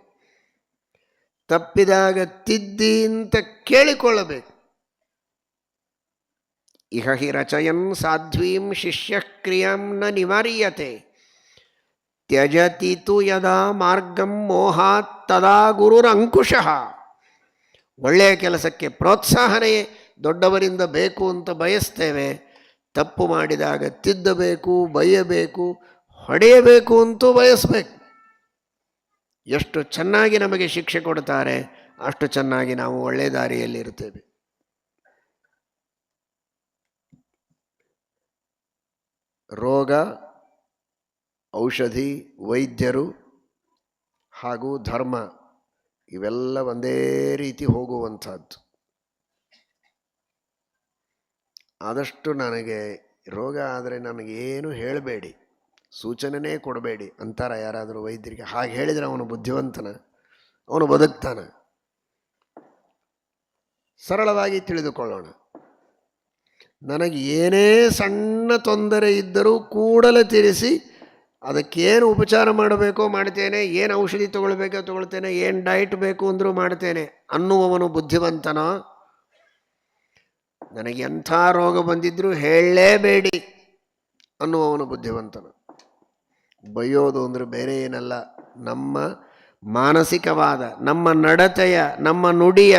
ತಪ್ಪಿದಾಗ ತಿದ್ದಿ ಅಂತ ಕೇಳಿಕೊಳ್ಳಬೇಕು. ಇಹ ಹಿ ರಚಯನ್ ಸಾಧ್ವೀಂ ಶಿಷ್ಯ ಕ್ರಿಯಾಂ ನ ನಿವಾರ್ಯತೆ ತ್ಯಜತಿ ತು ಯದಾ ಮಾರ್ಗಂ ಮೋಹಾತ್ ತದಾ ಗುರುರಂಕುಶಃ. ಒಳ್ಳೆಯ ಕೆಲಸಕ್ಕೆ ಪ್ರೋತ್ಸಾಹನೆ ದೊಡ್ಡವರಿಂದ ಬೇಕು ಅಂತ ಬಯಸ್ತೇವೆ. ತಪ್ಪು ಮಾಡಿದಾಗ ತಿದ್ದಬೇಕು, ಬೈಯಬೇಕು, ಹೊಡೆಯಬೇಕು ಅಂತೂ ಬಯಸಬೇಕು. ಎಷ್ಟು ಚೆನ್ನಾಗಿ ನಮಗೆ ಶಿಕ್ಷೆ ಕೊಡ್ತಾರೆ ಅಷ್ಟು ಚೆನ್ನಾಗಿ ನಾವು ಒಳ್ಳೆಯ ದಾರಿಯಲ್ಲಿರ್ತೇವೆ. ರೋಗ, ಔಷಧಿ, ವೈದ್ಯರು ಹಾಗೂ ಧರ್ಮ ಇವೆಲ್ಲ ಒಂದೇ ರೀತಿ ಹೋಗುವಂಥದ್ದು. ಆದಷ್ಟು ನನಗೆ ರೋಗ ಆದರೆ ನನಗೇನು ಹೇಳಬೇಡಿ, ಸೂಚನೆನೇ ಕೊಡಬೇಡಿ ಅಂತಾರ ಯಾರಾದರೂ ವೈದ್ಯರಿಗೆ. ಹಾಗೆ ಹೇಳಿದರೆ ಅವನು ಬುದ್ಧಿವಂತನ, ಅವನು ಬದುಕ್ತಾನ. ಸರಳವಾಗಿ ತಿಳಿದುಕೊಳ್ಳೋಣ. ನನಗೆ ಏನೇ ಸಣ್ಣ ತೊಂದರೆ ಇದ್ದರೂ ಕೂಡಲೇ ತಿಳಿಸಿ ಅದಕ್ಕೇನು ಉಪಚಾರ ಮಾಡಬೇಕೋ ಮಾಡ್ತೇನೆ, ಏನು ಔಷಧಿ ತಗೊಳ್ಬೇಕೋ ತಗೊಳ್ತೇನೆ, ಏನು ಡಯಟ್ ಬೇಕು ಅಂದರೂ ಮಾಡ್ತೇನೆ ಅನ್ನುವವನು ಬುದ್ಧಿವಂತನೋ? ನನಗೆ ಎಂಥ ರೋಗ ಬಂದಿದ್ರೂ ಹೇಳಲೇಬೇಡಿ ಅನ್ನುವವನು ಬುದ್ಧಿವಂತನು. ಬೈಯೋದು ಅಂದರೆ ಬೇರೆ ಏನಲ್ಲ, ನಮ್ಮ ಮಾನಸಿಕವಾದ, ನಮ್ಮ ನಡತೆಯ, ನಮ್ಮ ನುಡಿಯ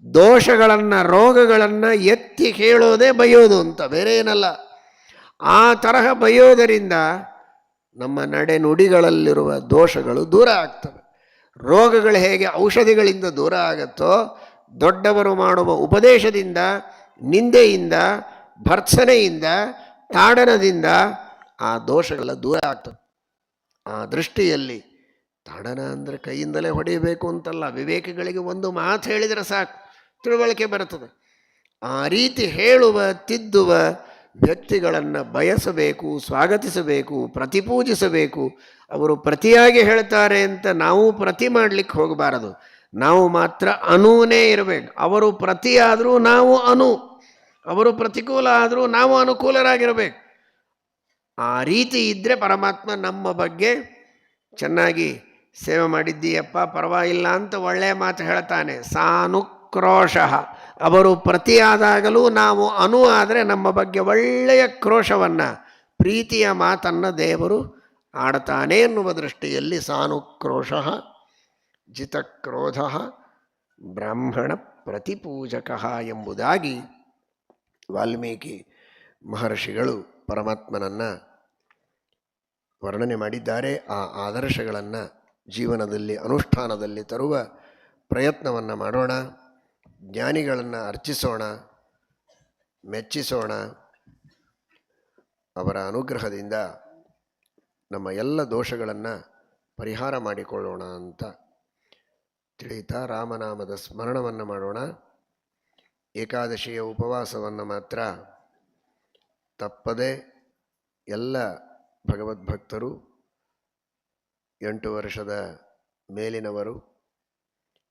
ದೋಷಗಳನ್ನು, ರೋಗಗಳನ್ನು ಎತ್ತಿ ಹೇಳೋದೇ ಬೈಯೋದು ಅಂತ, ಬೇರೆ ಏನಲ್ಲ. ಆ ತರಹ ಬೈಯೋದರಿಂದ ನಮ್ಮ ನಡೆ ನುಡಿಗಳಲ್ಲಿರುವ ದೋಷಗಳು ದೂರ ಆಗ್ತವೆ. ರೋಗಗಳು ಹೇಗೆ ಔಷಧಿಗಳಿಂದ ದೂರ ಆಗುತ್ತೋ, ದೊಡ್ಡವರು ಮಾಡುವ ಉಪದೇಶದಿಂದ, ನಿಂದೆಯಿಂದ, ಭರ್ತ್ಸನೆಯಿಂದ, ತಾಡನದಿಂದ ಆ ದೋಷಗಳ ದೂರ ಆಗ್ತವೆ. ಆ ದೃಷ್ಟಿಯಲ್ಲಿ ತಾಡನ ಅಂದರೆ ಕೈಯಿಂದಲೇ ಹೊಡೆಯಬೇಕು ಅಂತಲ್ಲ, ವಿವೇಕಿಗಳಿಗೆ ಒಂದು ಮಾತು ಹೇಳಿದರೆ ಸಾಕು, ತಿಳುವಳಿಕೆ ಬರುತ್ತದೆ. ಆ ರೀತಿ ಹೇಳುವ, ತಿದ್ದುವ ವ್ಯಕ್ತಿಗಳನ್ನು ಬಯಸಬೇಕು, ಸ್ವಾಗತಿಸಬೇಕು, ಪ್ರತಿಪೂಜಿಸಬೇಕು. ಅವರು ಪ್ರತಿಯಾಗಿ ಹೇಳ್ತಾರೆ ಅಂತ ನಾವು ಪ್ರತಿ ಮಾಡಲಿಕ್ಕೆ ಹೋಗಬಾರದು. ನಾವು ಮಾತ್ರ ಅನುನೇ ಇರಬೇಕು. ಅವರು ಪ್ರತಿಯಾದರೂ ನಾವು ಅನು, ಅವರು ಪ್ರತಿಕೂಲ ಆದರೂ ನಾವು ಅನುಕೂಲರಾಗಿರಬೇಕು. ಆ ರೀತಿ ಇದ್ದರೆ ಪರಮಾತ್ಮ ನಮ್ಮ ಬಗ್ಗೆ ಚೆನ್ನಾಗಿ ಸೇವೆ ಮಾಡಿದ್ದೀಯಪ್ಪ, ಪರವಾಗಿಲ್ಲ ಅಂತ ಒಳ್ಳೆಯ ಮಾತು ಹೇಳ್ತಾನೆ. ಸಾನುಕ್ರೋಶಃ. ಅವರು ಪ್ರತಿಯಾದಾಗಲೂ ನಾವು ಅನು ಆದರೆ ನಮ್ಮ ಬಗ್ಗೆ ಒಳ್ಳೆಯ ಕ್ರೋಶವನ್ನು, ಪ್ರೀತಿಯ ಮಾತನ್ನು ದೇವರು ಆಡ್ತಾನೆ ಎನ್ನುವ ದೃಷ್ಟಿಯಲ್ಲಿ ಸಾನುಕ್ರೋಶಃ ಜಿತಕ್ರೋಧ ಬ್ರಾಹ್ಮಣ ಪ್ರತಿಪೂಜಕ ಎಂಬುದಾಗಿ ವಾಲ್ಮೀಕಿ ಮಹರ್ಷಿಗಳು ಪರಮಾತ್ಮನನ್ನು ವರ್ಣನೆ ಮಾಡಿದ್ದಾರೆ. ಆ ಆದರ್ಶಗಳನ್ನು ಜೀವನದಲ್ಲಿ ಅನುಷ್ಠಾನದಲ್ಲಿ ತರುವ ಪ್ರಯತ್ನವನ್ನು ಮಾಡೋಣ. ಜ್ಞಾನಿಗಳನ್ನು ಅರ್ಚಿಸೋಣ, ಮೆಚ್ಚಿಸೋಣ. ಅವರ ಅನುಗ್ರಹದಿಂದ ನಮ್ಮ ಎಲ್ಲ ದೋಷಗಳನ್ನು ಪರಿಹಾರ ಮಾಡಿಕೊಳ್ಳೋಣ ಅಂತ ತಿಳಿಯುತ್ತಾ ರಾಮನಾಮದ ಸ್ಮರಣವನ್ನು ಮಾಡೋಣ. ಏಕಾದಶಿಯ ಉಪವಾಸವನ್ನು ಮಾತ್ರ ತಪ್ಪದೆ ಎಲ್ಲ ಭಗವದ್ಭಕ್ತರು, 8 ವರ್ಷದ ಮೇಲಿನವರು,